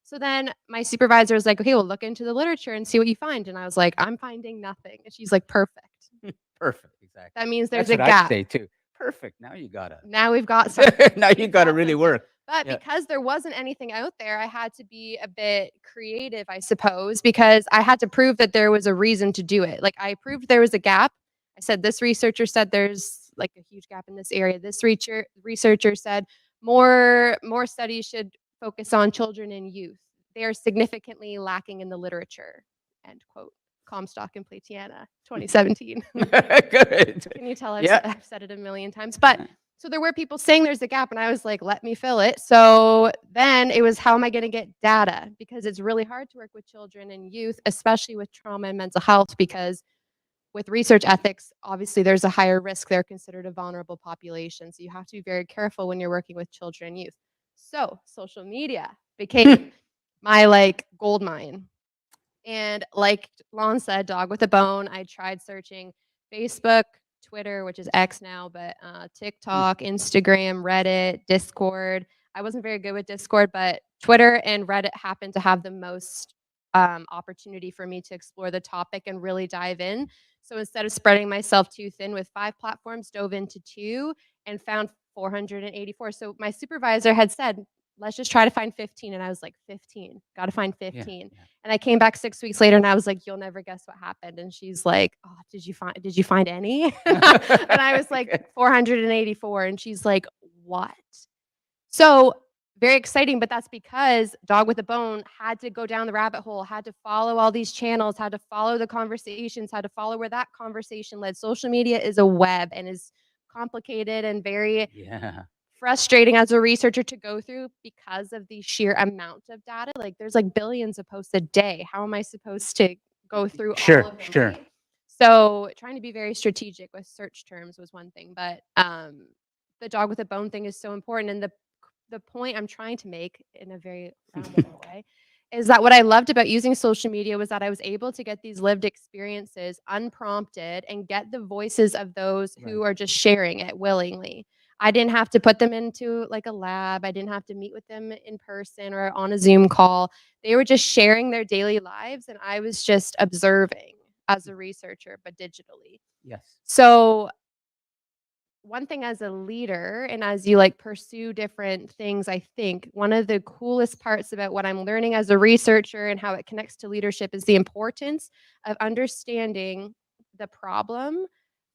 E: So then my supervisor was like, okay, well, look into the literature and see what you find. And I was like, I'm finding nothing. And she's like, perfect.
A: Perfect. Exactly.
E: That means there's
A: That's
E: a
A: what
E: gap.
A: I'd say too. Perfect. Now you got it.
E: Now we've got something.
A: Now you got to really work.
E: But
A: Yeah.
E: because there wasn't anything out there, I had to be a bit creative, I suppose, because I had to prove that there was a reason to do it. Like I proved there was a gap. I said, this researcher said there's like a huge gap in this area. This researcher said more studies should focus on children and youth. They are significantly lacking in the literature, end quote. Comstock and Platiana, 2017.
A: Good.
E: Can you tell
A: Yeah.
E: I've said it a million times? But so there were people saying there's a gap, and I was like, let me fill it. So then it was, how am I going to get data? Because it's really hard to work with children and youth, especially with trauma and mental health, because with research ethics, obviously there's a higher risk. They're considered a vulnerable population. So you have to be very careful when you're working with children and youth. So social media became my like gold mine. And like Lon said, dog with a bone, I tried searching Facebook, Twitter, which is X now, but TikTok, Instagram, Reddit, Discord. I wasn't very good with Discord, but Twitter and Reddit happened to have the most opportunity for me to explore the topic and really dive in. So instead of spreading myself too thin with 5 platforms, dove into 2 and found 484. So my supervisor had said, let's just try to find 15. And I was like, 15, got to find 15.
A: yeah.
E: And I came back 6 weeks later and I was like, you'll never guess what happened. And she's like, oh, did you find any? And I was like, 484. And she's like, what? So very exciting, but that's because Dog with a Bone had to go down the rabbit hole, had to follow all these channels, had to follow the conversations, had to follow where that conversation led. Social media is a web and is complicated and very
A: Yeah.
E: frustrating as a researcher to go through because of the sheer amount of data. Like there's like billions of posts a day. How am I supposed to go through
A: Sure,
E: all of them?
A: sure.
E: Right? So trying to be very strategic with search terms was one thing, but the Dog with a Bone thing is so important. And the point I'm trying to make in a very roundabout way is that what I loved about using social media was that I was able to get these lived experiences unprompted and get the voices of those who
A: Right.
E: are just sharing it willingly. I didn't have to put them into like a lab. I didn't have to meet with them in person or on a Zoom call. They were just sharing their daily lives and I was just observing as a researcher, but digitally.
A: Yes.
E: So one thing as a leader and as you like pursue different things, I think one of the coolest parts about what I'm learning as a researcher and how it connects to leadership is the importance of understanding the problem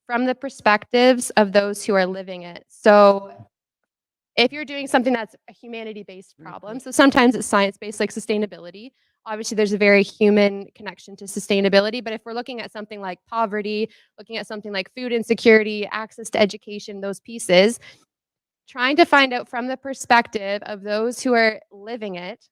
E: from the perspectives of those who are living it. So if you're doing something that's a humanity-based problem, so sometimes it's science-based like sustainability. Obviously, there's a very human connection to sustainability, but if we're looking at something like poverty, looking at something like food insecurity, access to education, those pieces, trying to find out from the perspective of those who are living it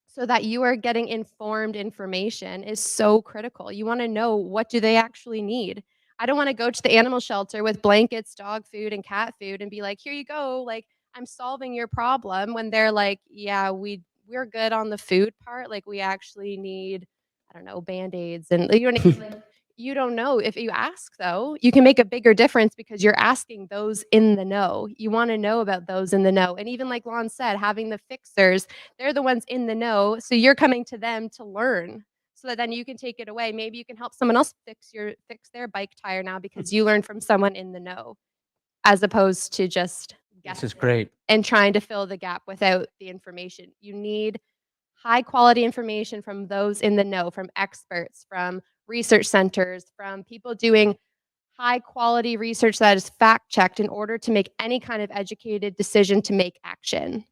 E: so that you are getting informed information is so critical. You wanna know what do they actually need. I don't wanna go to the animal shelter with blankets, dog food, and cat food and be like, "Here you go, like, I'm solving your problem," when they're like, "Yeah, we're good on the food part, like, we actually need, I don't know, Band-Aids," and you know what I mean? Like, you don't know. If you ask, though, you can make a bigger difference because you're asking those in the know. You wanna know about those in the know, and even like Lon said, having the fixers, they're the ones in the know, so you're coming to them to learn so that then you can take it away. Maybe you can help someone else fix their bike tire now because you learned from someone in the know, as opposed to just
A: This is
E: guessing
A: great.
E: and trying to fill the gap without the information. You need high quality information from those in the know, from experts, from research centers, from people doing high quality research that is fact checked in order to make any kind of educated decision to make action.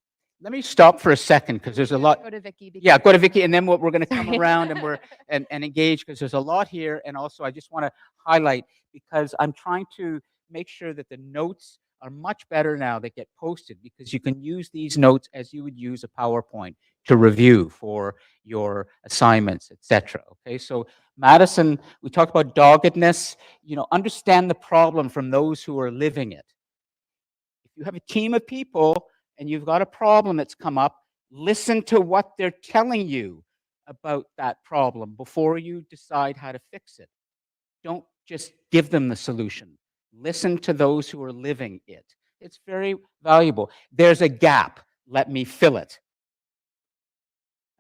A: Let me stop for a second because there's a lot.
E: Go to Vicky.
A: Yeah, go to Vicky, and then we're going to come
E: Sorry.
A: around and and engage because there's a lot here, and also I just want to highlight because I'm trying to make sure that the notes are much better now that get posted because you can use these notes as you would use a PowerPoint to review for your assignments, etc. Okay, so Madison, we talked about doggedness. Understand the problem from those who are living it. If you have a team of people and you've got a problem that's come up, listen to what they're telling you about that problem before you decide how to fix it. Don't just give them the solution. Listen to those who are living it. It's very valuable. There's a gap. Let me fill it.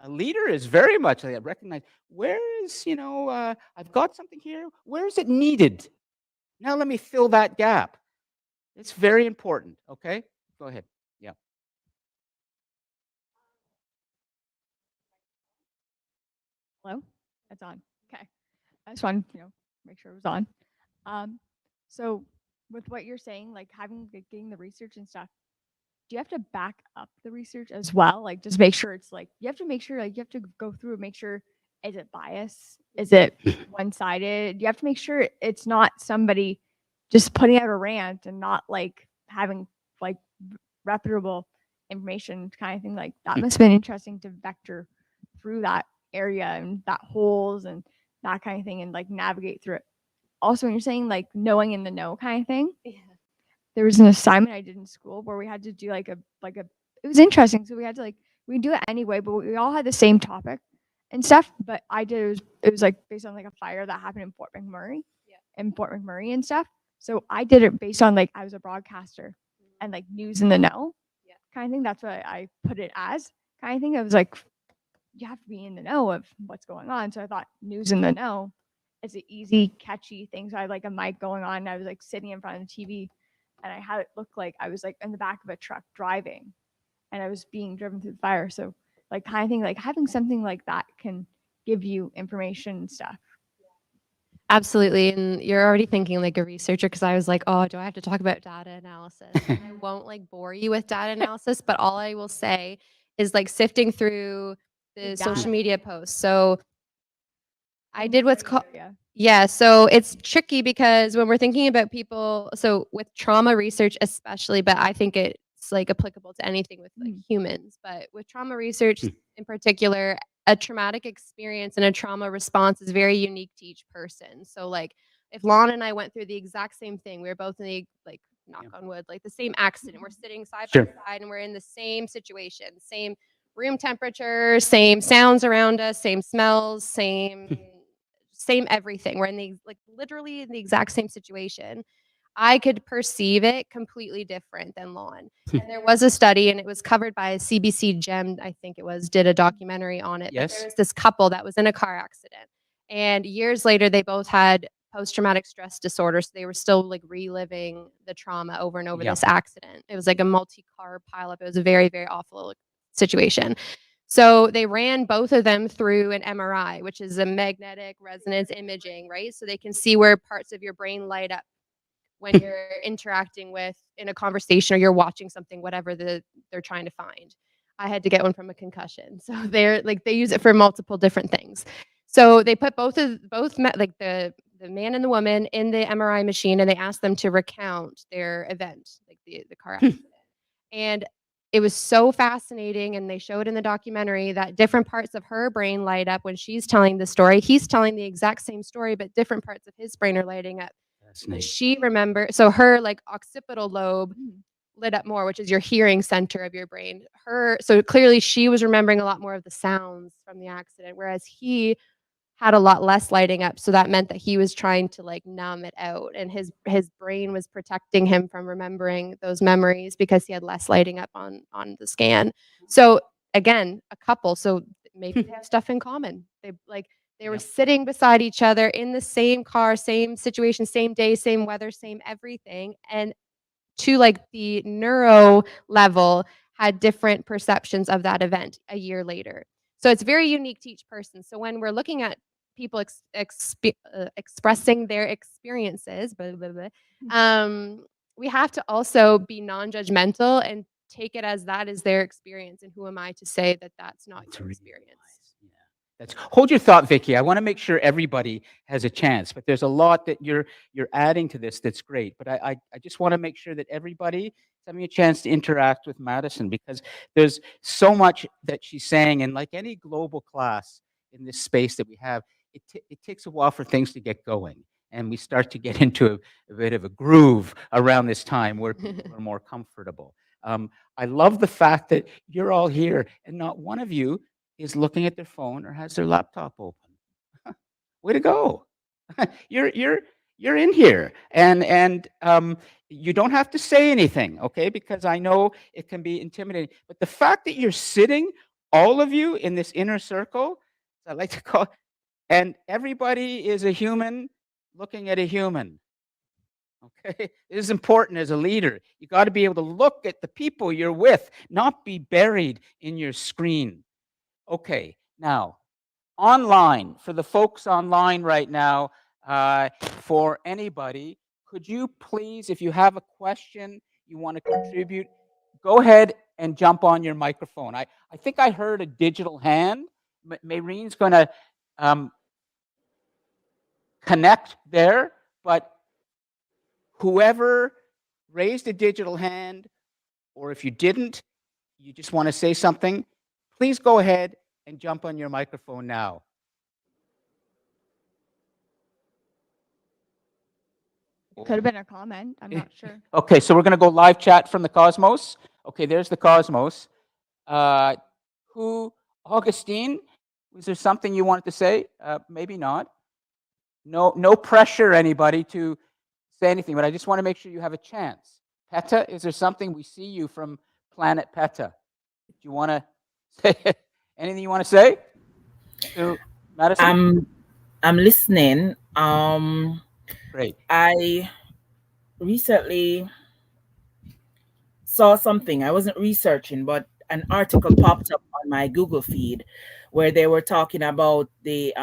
A: A leader is very much like recognize where is, I've got something here. Where is it needed? Now let me fill that gap. It's very important. Okay, go ahead. Yeah.
B: Hello? It's on. Okay. I just wanted, make sure it was on. Um, so with what you're saying, like getting the research and stuff, do you have to back up the research as well? Like just make sure it's like you have to make sure like you have to go through and make sure is it biased? Is it one-sided? You have to make sure it's not somebody just putting out a rant and not like having like reputable information kind of thing. Like that must have been interesting to vector through that area and that holes and that kind of thing and like navigate through it. Also, when you're saying like knowing in the know kind of thing,
E: Yeah.
B: there was an assignment I did in school where we had to do like a it was interesting. So we had to like we do it anyway, but we all had the same topic and stuff. But I did it was like based on like a fire that happened in Fort McMurray, in Fort McMurray and stuff. So I did it based on like I was a broadcaster and like news in the know kind of thing. That's what I put it as kind of thing. It was like you have to be in the know of what's going on. So I thought news in the know is an easy, catchy thing. So I had like a mic going on. And I was like sitting in front of the TV and I had it look like I was like in the back of a truck driving, and I was being driven through the fire. So like kind of thing, like having something like that can give you information and stuff.
E: Absolutely. And you're already thinking like a researcher because I was like, oh, do I have to talk about data analysis? And I won't like bore you with data analysis, but all I will say is like sifting through the social media posts. So I did what's called yeah, so it's tricky because when we're thinking about people, so with trauma research especially, but I think it's like applicable to anything with like humans, but with trauma research in particular, a traumatic experience and a trauma response is very unique to each person. So like if Lon and I went through the exact same thing, we were both in the like knock on wood, like the same accident. We're sitting side by side and we're in the same situation, same room temperature, same sounds around us, same smells, same everything. We're in the like literally in the exact same situation. I could perceive it completely different than Lon. And there was a study, and it was covered by CBC Gem, I think it was, did a documentary on it. But there was this couple that was in a car accident, and years later, they both had post-traumatic stress disorder. So they were still like reliving the trauma over and over this accident. It was like a multi-car pileup. It was a very, very awful situation. So they ran both of them through an MRI, which is a magnetic resonance imaging, right? So they can see where parts of your brain light up when you're interacting with in a conversation or you're watching something, whatever they're trying to find. I had to get one from a concussion. So they're like they use it for multiple different things. So they put both like the man and the woman in the MRI machine, and they asked them to recount their event, like the car accident. And it was so fascinating, and they showed in the documentary that different parts of her brain light up when she's telling the story. He's telling the exact same story, but different parts of his brain are lighting up. She remembers, so her like occipital lobe lit up more, which is your hearing center of your brain. So clearly she was remembering a lot more of the sounds from the accident, whereas he had a lot less lighting up. So that meant that he was trying to like numb it out, and his brain was protecting him from remembering those memories because he had less lighting up on the scan. So again, a couple, so maybe they have stuff in common. They were sitting beside each other in the same car, same situation, same day, same weather, same everything, and to like the neuro level had different perceptions of that event a year later. So it's very unique to each person. So when we're looking at people expressing their experiences, blah, blah, blah, we have to also be non-judgmental and take it as that is their experience. And who am I to say that that's not your experience?
A: Hold your thought, Vicky. I want to make sure everybody has a chance, but there's a lot that you're adding to this that's great. But I just want to make sure that everybody is having a chance to interact with Madison, because there's so much that she's saying, and like any global class in this space that we have, it takes a while for things to get going, and we start to get into a bit of a groove around this time where people are more comfortable. I love the fact that you're all here, and not one of you is looking at their phone or has their laptop open. Way to go! You're in here, and you don't have to say anything, okay? Because I know it can be intimidating. But the fact that you're sitting, all of you, in this inner circle, I like to call, and everybody is a human looking at a human. Okay, it is important as a leader. You got to be able to look at the people you're with, not be buried in your screen. Okay, now online, for the folks online right now, for anybody, could you please, if you have a question you want to contribute, go ahead and jump on your microphone. I think I heard a digital hand. Maureen's going to connect there, but whoever raised a digital hand, or if you didn't, you just want to say something, please go ahead and jump on your microphone now.
B: Could have been a comment. I'm not sure.
A: Okay, so we're going to go live chat from the Cosmos. Okay, there's the Cosmos. Augustine, was there something you wanted to say? Maybe not. No pressure, anybody, to say anything, but I just want to make sure you have a chance. PETA, is there something? We see you from Planet PETA. Do you want to say anything you want to say to Madison?
G: I'm listening.
A: Great.
G: I recently saw something. I wasn't researching, but an article popped up on my Google feed where they were talking about the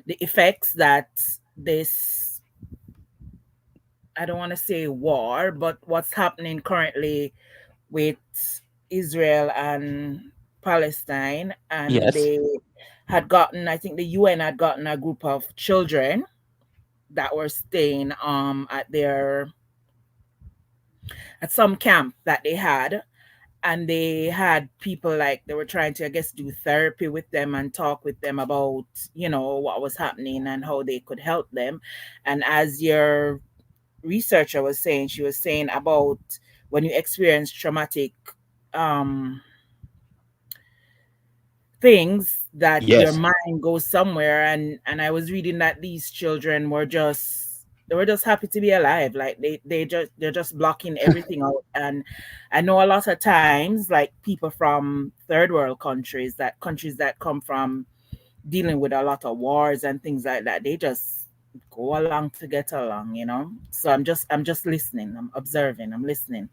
G: effects that this, I don't want to say war, but what's happening currently with Israel and Palestine, and
A: Yes.
G: they had gotten, I think the UN had gotten a group of children that were staying at some camp that they had, and they had people, like, they were trying to, I guess, do therapy with them and talk with them about, what was happening and how they could help them. And as your researcher was saying, she was saying about when you experience traumatic um things, that your
A: Yes.
G: mind goes somewhere. And I was reading that these children were just, they were just happy to be alive. Like, they're just blocking everything out. And I know a lot of times, like, people from third world countries that come from dealing with a lot of wars and things like that, they just go along to get along. So I'm just listening, I'm observing, I'm listening.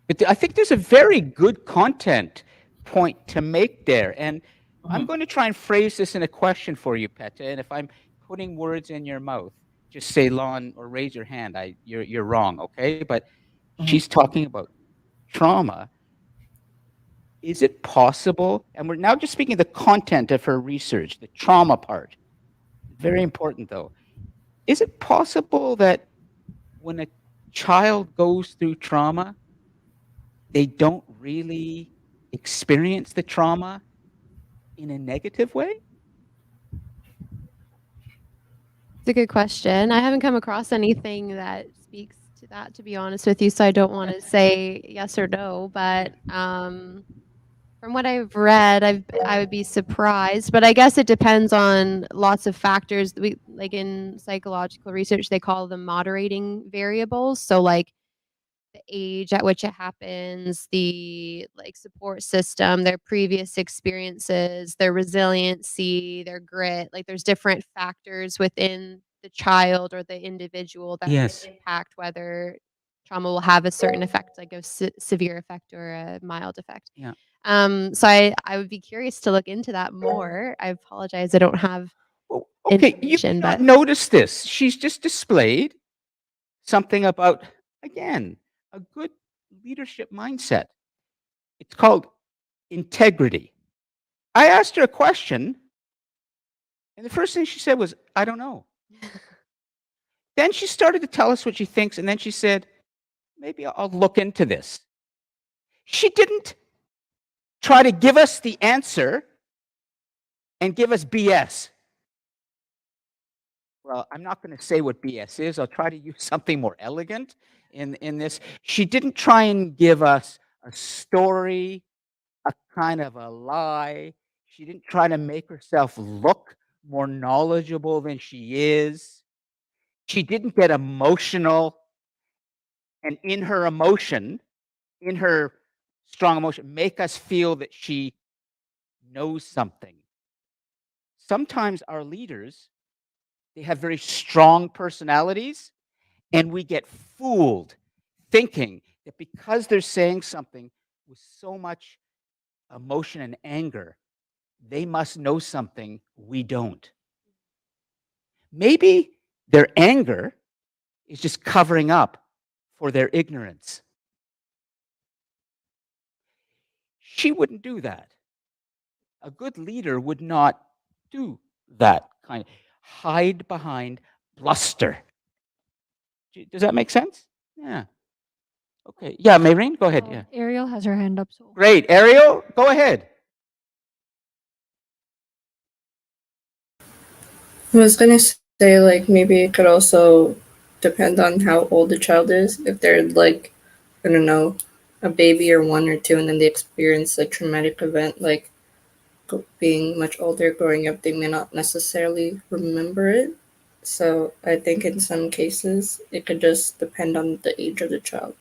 A: But I think there's a very good content point to make there. And I'm
G: Mhm.
A: going to try and phrase this in a question for you, Peta. And if I'm putting words in your mouth, just say Lon or raise your hand. You're wrong, okay? But
G: Mhm.
A: she's talking about trauma. Is it possible? And we're now just speaking the content of her research, the trauma part. Very important though. Is it possible that when a child goes through trauma, they don't really experience the trauma in a negative way?
E: It's a good question. I haven't come across anything that speaks to that, to be honest with you, so I don't want to say yes or no. But from what I've read, I would be surprised, but I guess it depends on lots of factors. We like in psychological research, they call them moderating variables. So like the age at which it happens, the like support system, their previous experiences, their resiliency, their grit. Like there's different factors within the child or the individual that
A: Yes.
E: impact whether trauma will have a certain effect, like a severe effect or a mild effect.
A: Yeah.
E: So I would be curious to look into that more. I apologize, I don't have
A: Well, okay, you may
E: information,
A: not
E: but
A: notice this. She's just displayed something about, again, a good leadership mindset. It's called integrity. I asked her a question, and the first thing she said was, I don't know. Then she started to tell us what she thinks, and then she said, maybe I'll look into this. She didn't try to give us the answer and give us BS. Well, I'm not going to say what BS is. I'll try to use something more elegant in this. She didn't try and give us a story, a kind of a lie. She didn't try to make herself look more knowledgeable than she is. She didn't get emotional, and in her emotion, in her strong emotion, make us feel that she knows something. Sometimes our leaders, they have very strong personalities, and we get fooled thinking that because they're saying something with so much emotion and anger, they must know something we don't. Maybe their anger is just covering up for their ignorance. She wouldn't do that. A good leader would not do that kind of hide behind bluster. Does that make sense? Yeah. Okay. Yeah, Maureen, go ahead. Yeah.
B: Ariel has her hand up. So
A: Great. Ariel, go ahead.
H: I was gonna say, like, maybe it could also depend on how old the child is. If they're like, I don't know, a baby or one or two, and then they experience a traumatic event, like being much older, growing up, they may not necessarily remember it. So I think in some cases, it could just depend on the age of the child.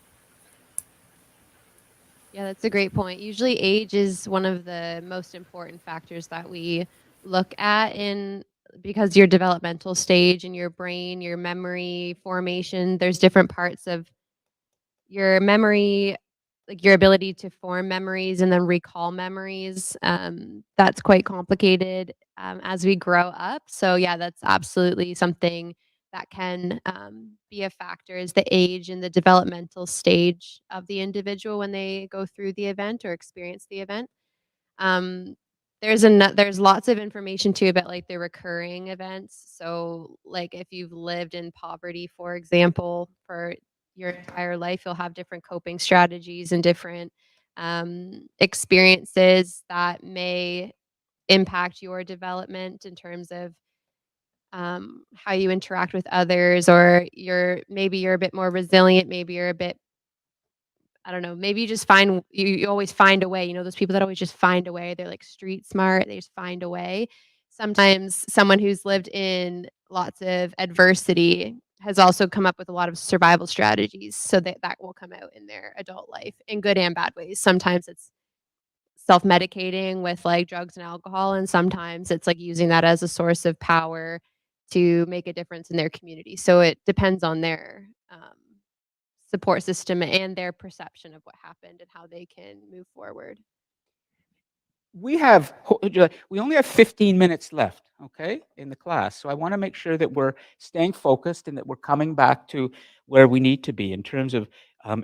E: yeah, that's a great point. Usually age is one of the most important factors that we look at in because your developmental stage in your brain, your memory formation, there's different parts of your memory, like your ability to form memories and then recall memories, that's quite complicated as we grow up. So yeah, that's absolutely something that can be a factor, is the age and the developmental stage of the individual when they go through the event or experience the event. Um, there's lots of information too about like the recurring events. So like if you've lived in poverty, for example, for your entire life, you'll have different coping strategies and different experiences that may impact your development in terms of how you interact with others, or you're a bit more resilient, maybe you're a bit, I don't know, maybe you just you always find a way, those people that always just find a way, they're like street smart, they just find a way. Sometimes someone who's lived in lots of adversity has also come up with a lot of survival strategies, so that will come out in their adult life in good and bad ways. Sometimes it's self-medicating with like drugs and alcohol, and sometimes it's like using that as a source of power to make a difference in their community. So it depends on their support system and their perception of what happened and how they can move forward.
A: We only have 15 minutes left, okay, in the class. So I want to make sure that we're staying focused and that we're coming back to where we need to be in terms of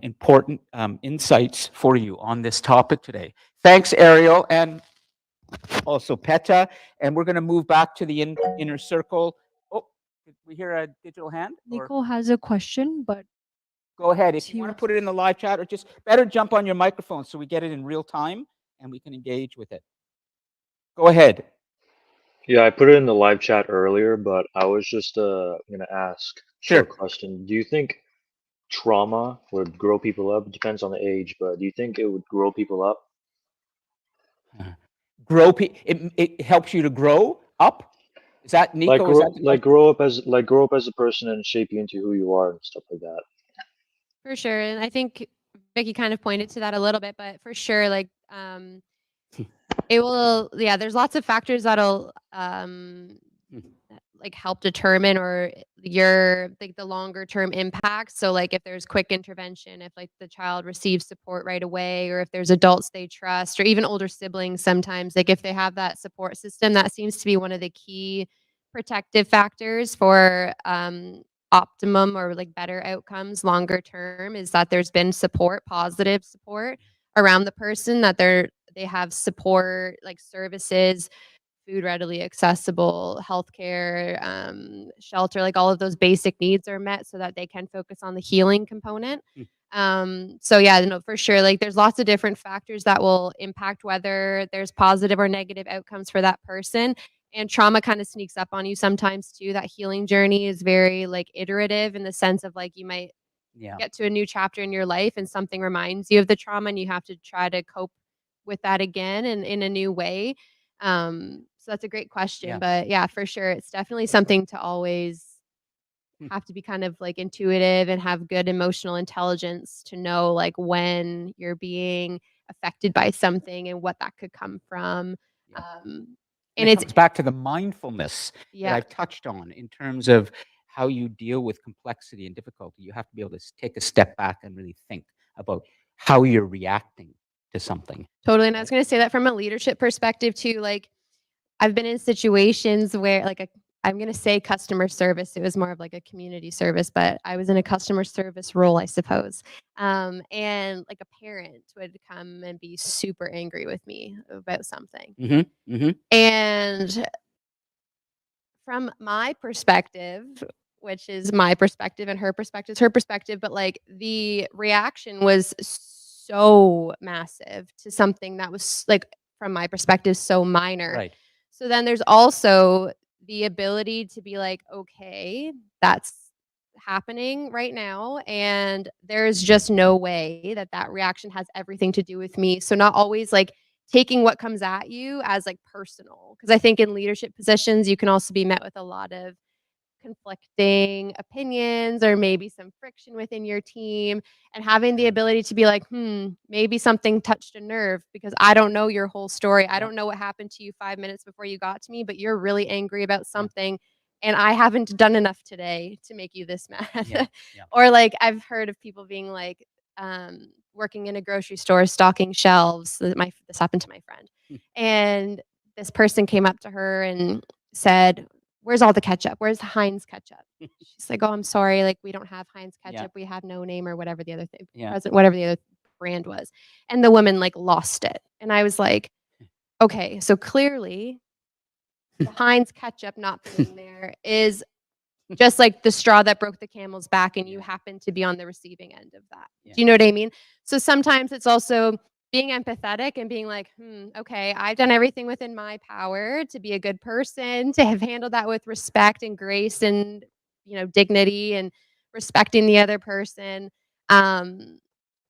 A: important insights for you on this topic today. Thanks, Ariel, and also Peta. And we're going to move back to the inner circle. Oh, did we hear a digital hand? Or
B: Nico has a question, but
A: go ahead. If you want to put it in the live chat, or just better jump on your microphone so we get it in real time and we can engage with it. Go ahead.
D: Yeah, I put it in the live chat earlier, but I was just gonna ask a
A: Sure.
D: short question. Do you think trauma would grow people up? It depends on the age, but do you think it would grow people up?
A: It helps you to grow up. Is that Nico? Is that the question?
D: Grow up as a person and shape you into who you are and stuff like that.
E: For sure, and I think Vicky kind of pointed to that a little bit, but for sure, like, it will, yeah, there's lots of factors that'll, like, help determine or like, the longer term impact. So, like, if there's quick intervention, if, like, the child receives support right away, or if there's adults they trust, or even older siblings sometimes, like, if they have that support system, that seems to be one of the key protective factors for, optimum or, like, better outcomes longer term, is that there's been support, positive support around the person, that they have support, like, services, food readily accessible, healthcare, shelter, like all of those basic needs are met so that they can focus on the healing component. So yeah, no, for sure. Like there's lots of different factors that will impact whether there's positive or negative outcomes for that person. And trauma kind of sneaks up on you sometimes too. That healing journey is very like iterative, in the sense of like you might get to a new chapter in your life and something reminds you of the trauma and you have to try to cope with that again and in a new way. So that's a great question. But yeah, for sure, it's definitely something to always have to be kind of like intuitive and have good emotional intelligence to know like when you're being affected by something and what that could come from.
A: And it comes back to the mindfulness that I've touched on in terms of how you deal with complexity and difficulty. You have to be able to take a step back and really think about how you're reacting to something.
E: Totally. And I was going to say that from a leadership perspective too. Like I've been in situations where like I'm going to say customer service. It was more of like a community service, but I was in a customer service role, I suppose. And like a parent would come and be super angry with me about something. And from my perspective, which is my perspective and her perspective is her perspective, but like the reaction was so massive to something that was like, from my perspective, so minor.
A: Right.
E: So then there's also the ability to be like, okay, that's happening right now, and there's just no way that that reaction has everything to do with me. So not always like taking what comes at you as like personal, because I think in leadership positions you can also be met with a lot of conflicting opinions or maybe some friction within your team, and having the ability to be like, maybe something touched a nerve because I don't know your whole story. I don't know what happened to you 5 minutes before you got to me, but you're really angry about something and I haven't done enough today to make you this mad. Or like I've heard of people being like, working in a grocery store, stocking shelves. This happened to my friend, and this person came up to her and said, "Where's all the ketchup? Where's Heinz ketchup?" She's like, "Oh, I'm sorry. Like, we don't have Heinz
A: Yeah.
E: ketchup. We have No Name or whatever the other thing,
A: Yeah.
E: present, whatever the other brand was." And the woman like lost it, and I was like, "Okay, so clearly, the Heinz ketchup not being there is just like the straw that broke the camel's back, and you
A: Yeah.
E: happen to be on the receiving end of that."
A: Yeah.
E: Do you know what I mean? So sometimes it's also being empathetic and being like, okay, I've done everything within my power to be a good person, to have handled that with respect and grace and, dignity and respecting the other person. Um,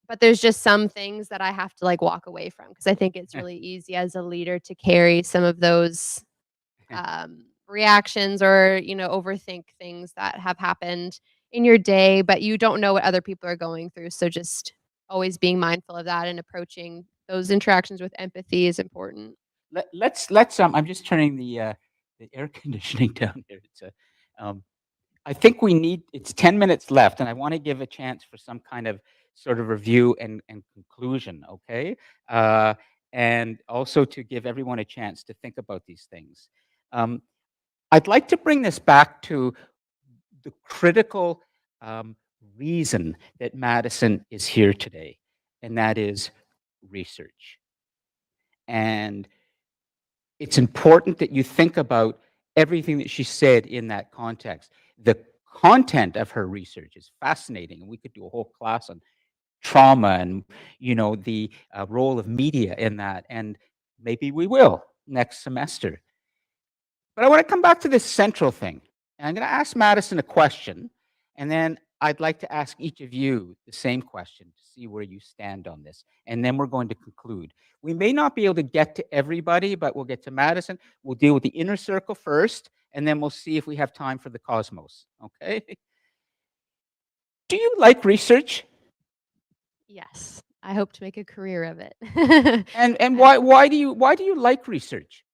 E: but there's just some things that I have to like walk away from because I think it's really easy as a leader to carry some of those reactions or overthink things that have happened in your day, but you don't know what other people are going through, so just always being mindful of that and approaching those interactions with empathy is important.
A: Let's I'm just turning the air conditioning down here. I think it's 10 minutes left, and I want to give a chance for some kind of sort of review and conclusion, okay? Uh, and also to give everyone a chance to think about these things. Um, I'd like to bring this back to the critical reason that Madison is here today, and that is research. And it's important that you think about everything that she said in that context. The content of her research is fascinating, and we could do a whole class on trauma and the role of media in that, and maybe we will next semester. But I want to come back to this central thing. And I'm going to ask Madison a question, and then I'd like to ask each of you the same question to see where you stand on this. And then we're going to conclude. We may not be able to get to everybody, but we'll get to Madison. We'll deal with the inner circle first, and then we'll see if we have time for the cosmos. Okay? Do you like research?
E: Yes, I hope to make a career of it.
A: And why do you like research?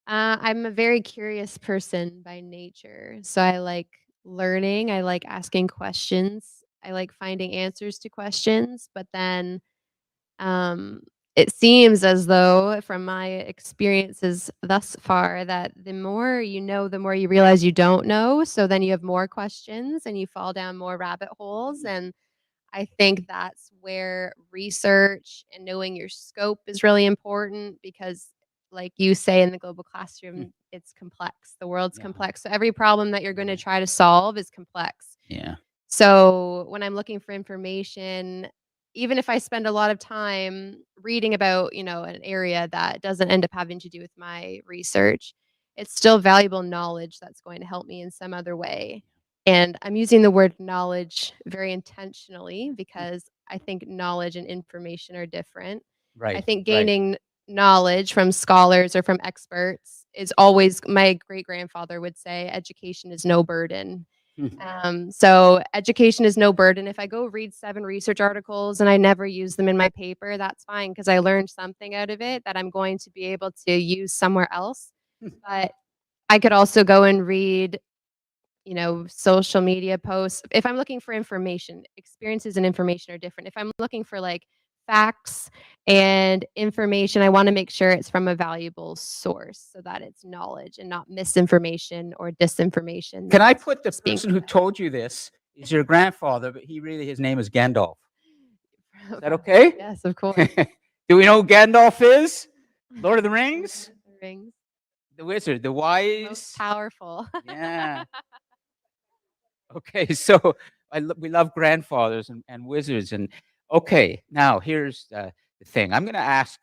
E: I'm a very curious person by nature. So I like learning, I like asking questions, I like finding answers to questions. But then um, it seems as though, from my experiences thus far, that the more you know, the more you realize you don't know. So then you have more questions and you fall down more rabbit holes. And I think that's where research and knowing your scope is really important because, like you say, in the global classroom, it's complex. The world's
A: Yeah.
E: complex. So every problem that you're going to try to solve is complex.
A: Yeah.
E: So when I'm looking for information, even if I spend a lot of time reading about, an area that doesn't end up having to do with my research, it's still valuable knowledge that's going to help me in some other way. And I'm using the word knowledge very intentionally because I think knowledge and information are different. I
A: Right.
E: think
A: Right.
E: gaining knowledge from scholars or from experts is always, my great grandfather would say, education is no burden. So education is no burden. If I go read 7 research articles and I never use them in my paper, that's fine because I learned something out of it that I'm going to be able to use somewhere else. But I could also go and read, social media posts. If I'm looking for information, experiences and information are different. If I'm looking for like facts and information, I want to make sure it's from a valuable source so that it's knowledge and not misinformation or disinformation.
A: Can I put the
E: Just being
A: person who told you this is your grandfather, but his name is Gandalf. Is that okay?
E: Yes, of course.
A: Do we know who Gandalf is? Lord of the Rings?
E: Rings.
A: The wizard, the
E: Most
A: wise.
E: powerful.
A: Yeah. Okay, so we love grandfathers and wizards. And okay, now here's the thing. I'm going to ask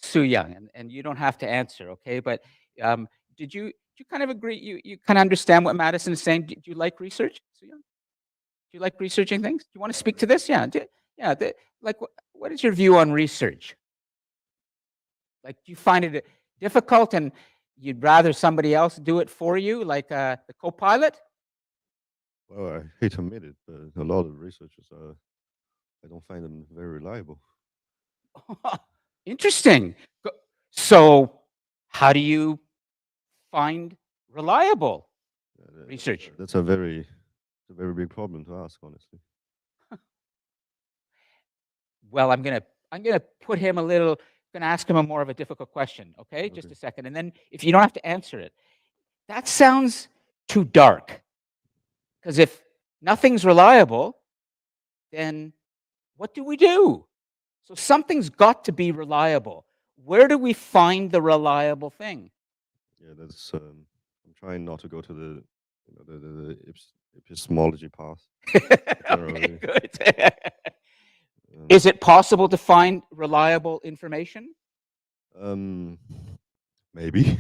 A: Sue Young, and you don't have to answer, okay? But um, did you kind of agree? You kind of understand what Madison is saying? Do you like research, Sue Young? Do you like researching things? Do you want to speak to this? Yeah, yeah. Like, what is your view on research? Like, do you find it difficult, and you'd rather somebody else do it for you, like the co-pilot?
F: Well, I hate to admit it, but a lot of researchers I don't find them very reliable.
A: Interesting. So, how do you find reliable research?
F: That's a very big problem to ask, honestly.
A: Well, I'm gonna put him a little. Gonna ask him a more of a difficult question. Okay, just
F: Okay.
A: a second, and then if you don't have to answer it, that sounds too dark. Because if nothing's reliable, then what do we do? So something's got to be reliable. Where do we find the reliable thing?
F: Yeah, that's. I'm trying not to go to the, epistemology path.
A: Okay,
F: Generally,
A: good.
F: um,
A: Is it possible to find reliable information?
F: um, maybe.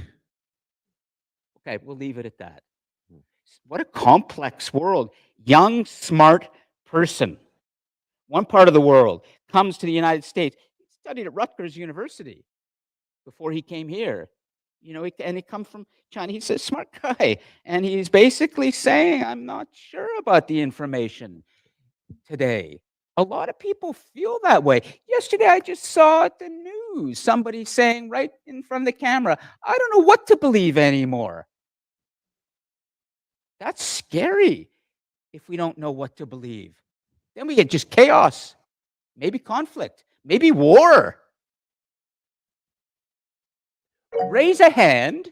A: Okay, we'll leave it at that.
F: Hmm.
A: What a complex world. Young, smart person, one part of the world, comes to the United States. He studied at Rutgers University before he came here. And he comes from China. He's a smart guy. And he's basically saying, I'm not sure about the information today. A lot of people feel that way. Yesterday, I just saw at the news somebody saying right in front of the camera, I don't know what to believe anymore. That's scary if we don't know what to believe. Then we get just chaos, maybe conflict, maybe war. Raise a hand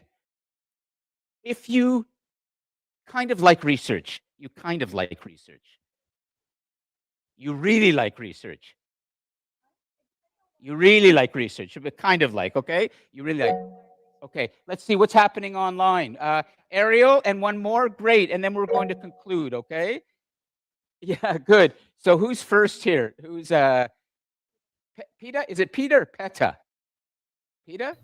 A: if you kind of like research. You kind of like research. You really like research. You really like research, but kind of like, okay? You really like. Okay, let's see what's happening online. Ariel and one more, great, and then we're going to conclude, okay? Yeah, good. So who's first here? Who's Peta? Is it Peter or Peta? Peta?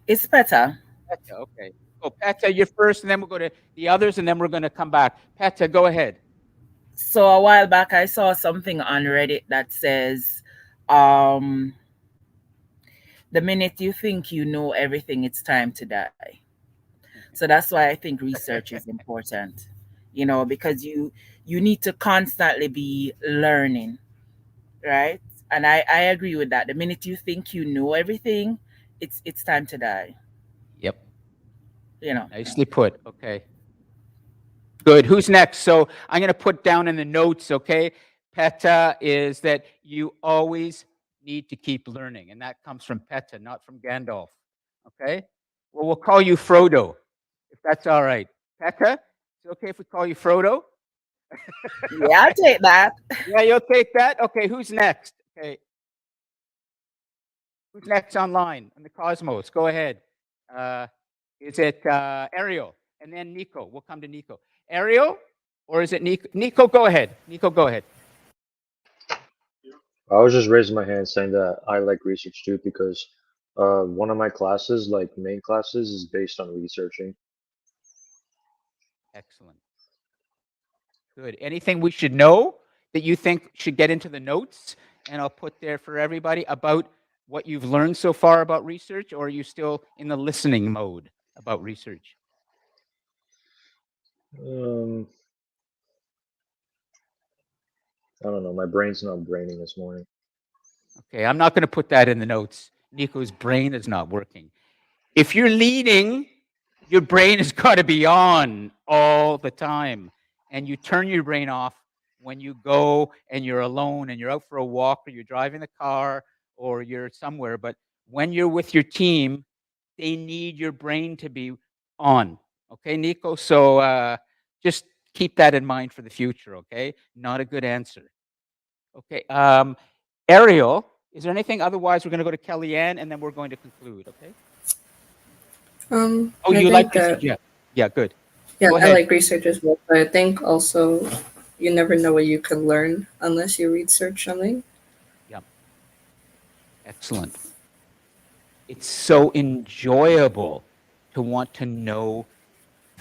G: It's better.
A: Peta, okay. Oh, Peta, you're first, and then we'll go to the others, and then we're going to come back. Peta, go ahead.
G: So a while back, I saw something on Reddit that says, um, the minute you think you know everything, it's time to die. So that's why I think research is important, because you need to constantly be learning, right? And I agree with that. The minute you think you know everything, it's time to die,
A: Yep,
G: you know.
A: nicely put. Okay. Good. Who's next? So I'm going to put down in the notes, okay? PETA is that you always need to keep learning. And that comes from PETA, not from Gandalf. Okay? Well, we'll call you Frodo, if that's all right. PETA? Is it okay if we call you Frodo?
G: Yeah, I'll take that.
A: Yeah, you'll take that? Okay, who's next? Okay. Who's next online on the Cosmos? Go ahead. Uh, is it Ariel? And then Nico. We'll come to Nico. Ariel? Or is it Nico? Nico, go ahead. Nico, go ahead.
D: I was just raising my hand saying that I like research too because one of my classes, like main classes, is based on researching.
A: Excellent. Good. Anything we should know that you think should get into the notes? And I'll put there for everybody about what you've learned so far about research, or are you still in the listening mode about research?
D: Um, I don't know. My brain's not braining this morning.
A: Okay, I'm not going to put that in the notes. Nico's brain is not working. If you're leading, your brain has got to be on all the time. And you turn your brain off when you go and you're alone and you're out for a walk or you're driving the car or you're somewhere. But when you're with your team, they need your brain to be on. Okay, Nico? So just keep that in mind for the future, okay? Not a good answer. Okay. Ariel, is there anything? Otherwise, we're going to go to Kellyanne and then we're going to conclude, okay? Oh,
H: I
A: you like
H: think
A: research?
H: that
A: Yeah. Yeah, good.
H: yeah,
A: Go
H: I
A: ahead.
H: like research as well, but I think also you never know what you can learn unless you research something.
A: Yeah. Excellent. It's so enjoyable to want to know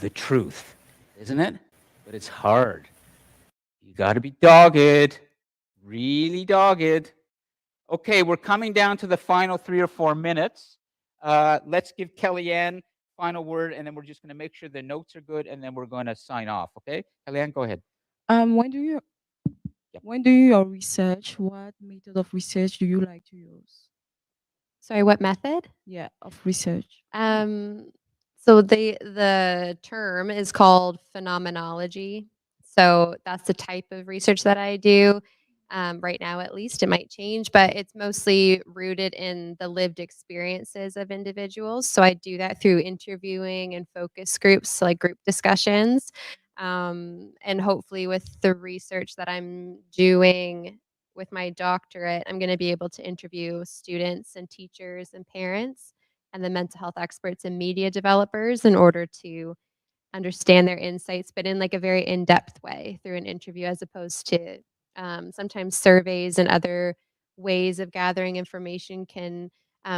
A: the truth, isn't it? But it's hard. You got to be dogged, really dogged. Okay, we're coming down to the final 3 or 4 minutes. Let's give Kellyanne final word, and then we're just going to make sure the notes are good, and then we're going to sign off. Okay, Kellyanne, go ahead.
I: When do you
A: Yep.
I: when do you your research? What method of research do you like to use?
E: Sorry, what method?
I: Yeah, of research.
E: So the term is called phenomenology. So that's the type of research that I do. Right now, at least, it might change, but it's mostly rooted in the lived experiences of individuals. So I do that through interviewing and focus groups, like group discussions. And hopefully, with the research that I'm doing with my doctorate, I'm going to be able to interview students and teachers and parents and the mental health experts and media developers in order to understand their insights, but in like a very in-depth way through an interview, as opposed to sometimes surveys and other ways of gathering information can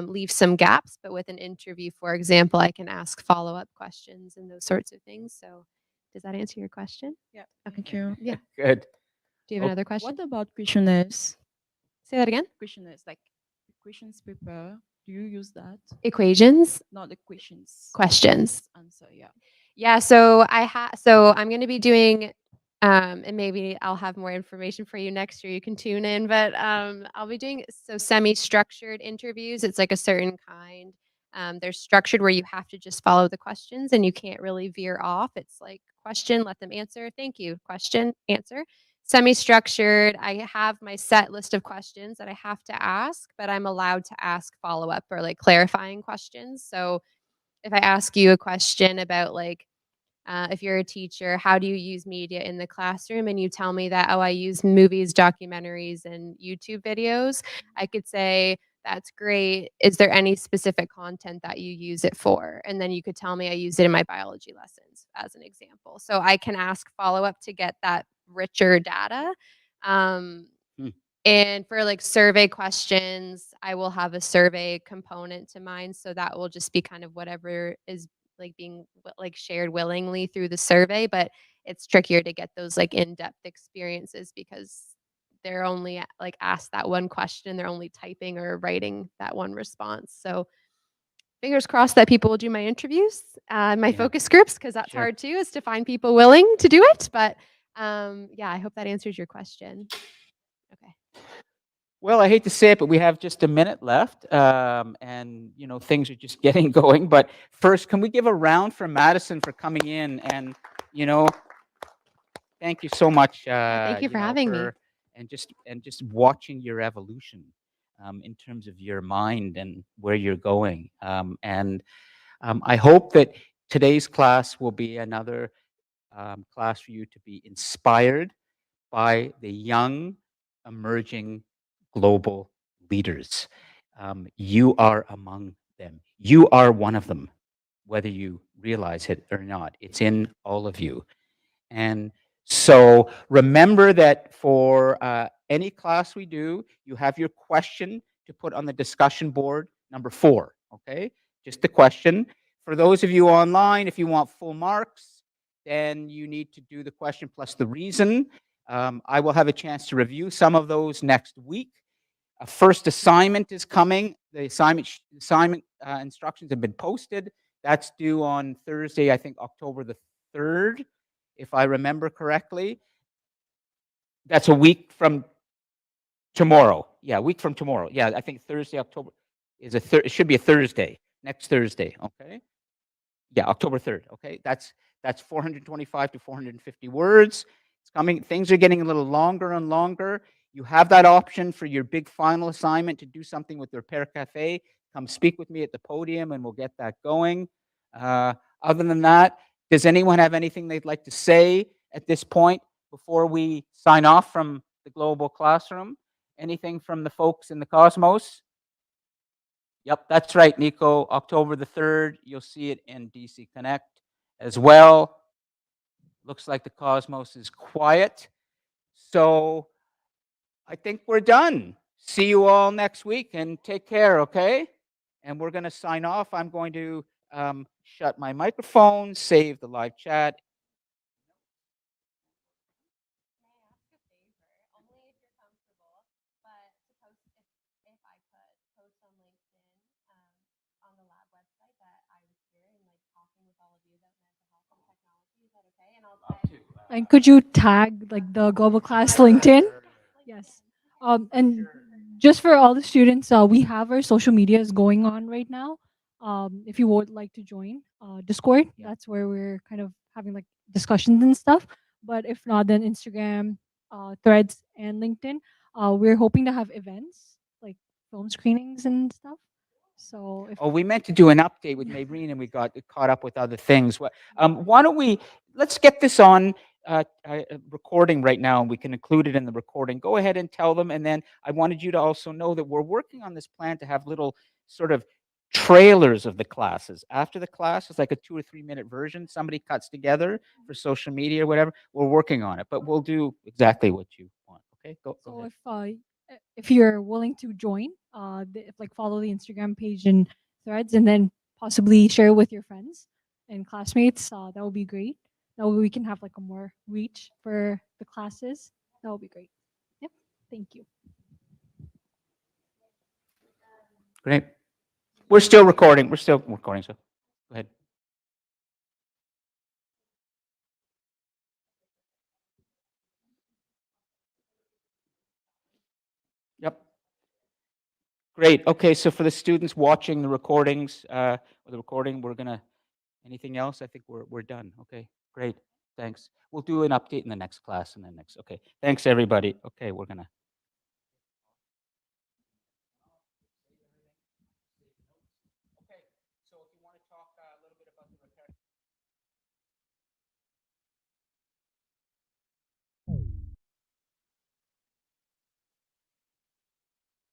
E: leave some gaps. But with an interview, for example, I can ask follow-up questions and those sorts of things. So does that answer your question?
I: Yeah,
E: Okay.
I: thank you.
E: Yeah.
A: Good.
E: Do you have
A: Oh,
E: another question?
I: What about questionnaires?
E: Say that again.
I: Questionnaires, like questions paper. Do you use that?
E: Equations,
I: Not the questions.
E: questions.
I: Answer, yeah.
E: Yeah, so so I'm gonna be doing and maybe I'll have more information for you next year. You can tune in, but I'll be doing so semi-structured interviews. It's like a certain kind. They're structured where you have to just follow the questions and you can't really veer off. It's like question, let them answer. Thank you. Question, answer. Semi-structured. I have my set list of questions that I have to ask, but I'm allowed to ask follow-up or like clarifying questions. So if I ask you a question about like if you're a teacher, how do you use media in the classroom? And you tell me that, oh, I use movies, documentaries, and YouTube videos. I could say, that's great. Is there any specific content that you use it for? And then you could tell me I use it in my biology lessons, as an example. So I can ask follow up to get that richer data. Um,
A: Hmm.
E: and for like survey questions, I will have a survey component to mine. So that will just be kind of whatever is like being like shared willingly through the survey. But it's trickier to get those like in-depth experiences because they're only like asked that one question. They're only typing or writing that one response. So fingers crossed that people will do my interviews, my
A: Yeah.
E: focus groups, because that's
A: Sure.
E: hard too, is to find people willing to do it. But yeah, I hope that answers your question. Okay.
A: Well, I hate to say it, but we have just a minute left, and things are just getting going. But first, can we give a round for Madison for coming in and you know, thank you so much.
E: Thank you for having me.
A: And just watching your evolution, in terms of your mind and where you're going. And I hope that today's class will be another class for you to be inspired by the young, emerging global leaders. You are among them. You are one of them, whether you realize it or not. It's in all of you. And so remember that for any class we do, you have your question to put on the discussion board, number 4, okay? Just the question. For those of you online, if you want full marks, then you need to do the question plus the reason. I will have a chance to review some of those next week. A first assignment is coming. The assignment instructions have been posted. That's due on Thursday, I think October the 3rd, if I remember correctly. That's a week from tomorrow. Yeah, a week from tomorrow. Yeah, I think Thursday, October is it should be a Thursday, next Thursday, okay? Yeah, October 3rd, okay? That's 425 to 450 words. It's coming. Things are getting a little longer and longer. You have that option for your big final assignment to do something with their Pair Cafe. Come speak with me at the podium and we'll get that going. Other than that, does anyone have anything they'd like to say at this point before we sign off from the global classroom? Anything from the folks in the cosmos? Yep, that's right, Nico. October the 3rd, you'll see it in DC Connect as well. Looks like the cosmos is quiet. So I think we're done. See you all next week and take care, okay? And we're going to sign off. I'm going to shut my microphone, save the live chat.
J: And could you tag like the global class LinkedIn? Yes. And just for all the students, we have our social medias going on right now. If you would like to join Discord,
A: Yeah.
J: that's where we're kind of having like discussions and stuff. But if not, then Instagram, Threads, and LinkedIn. we're hoping to have events like film screenings and stuff. So if
A: Oh, we meant to do an update with Maureen, and we got caught up with other things. Why don't we let's get this on recording right now, and we can include it in the recording. Go ahead and tell them, and then I wanted you to also know that we're working on this plan to have little sort of trailers of the classes after the class. It's like a 2 or 3 minute version somebody cuts together for social media or whatever. We're working on it, but we'll do exactly what you want. Okay, go
J: so
A: ahead.
J: if you're willing to join, like follow the Instagram page and threads, and then possibly share with your friends and classmates, that would be great. That way we can have like a more reach for the classes. That would be great. Yep. Thank you.
A: Great. We're still recording. We're still recording. So go ahead. Yep. Great. Okay. So for the students watching the recordings, or the recording, we're gonna. Anything else? I think we're done. Okay. Great. Thanks. We'll do an update in the next class and then next. Okay. Thanks everybody. Okay. We're gonna.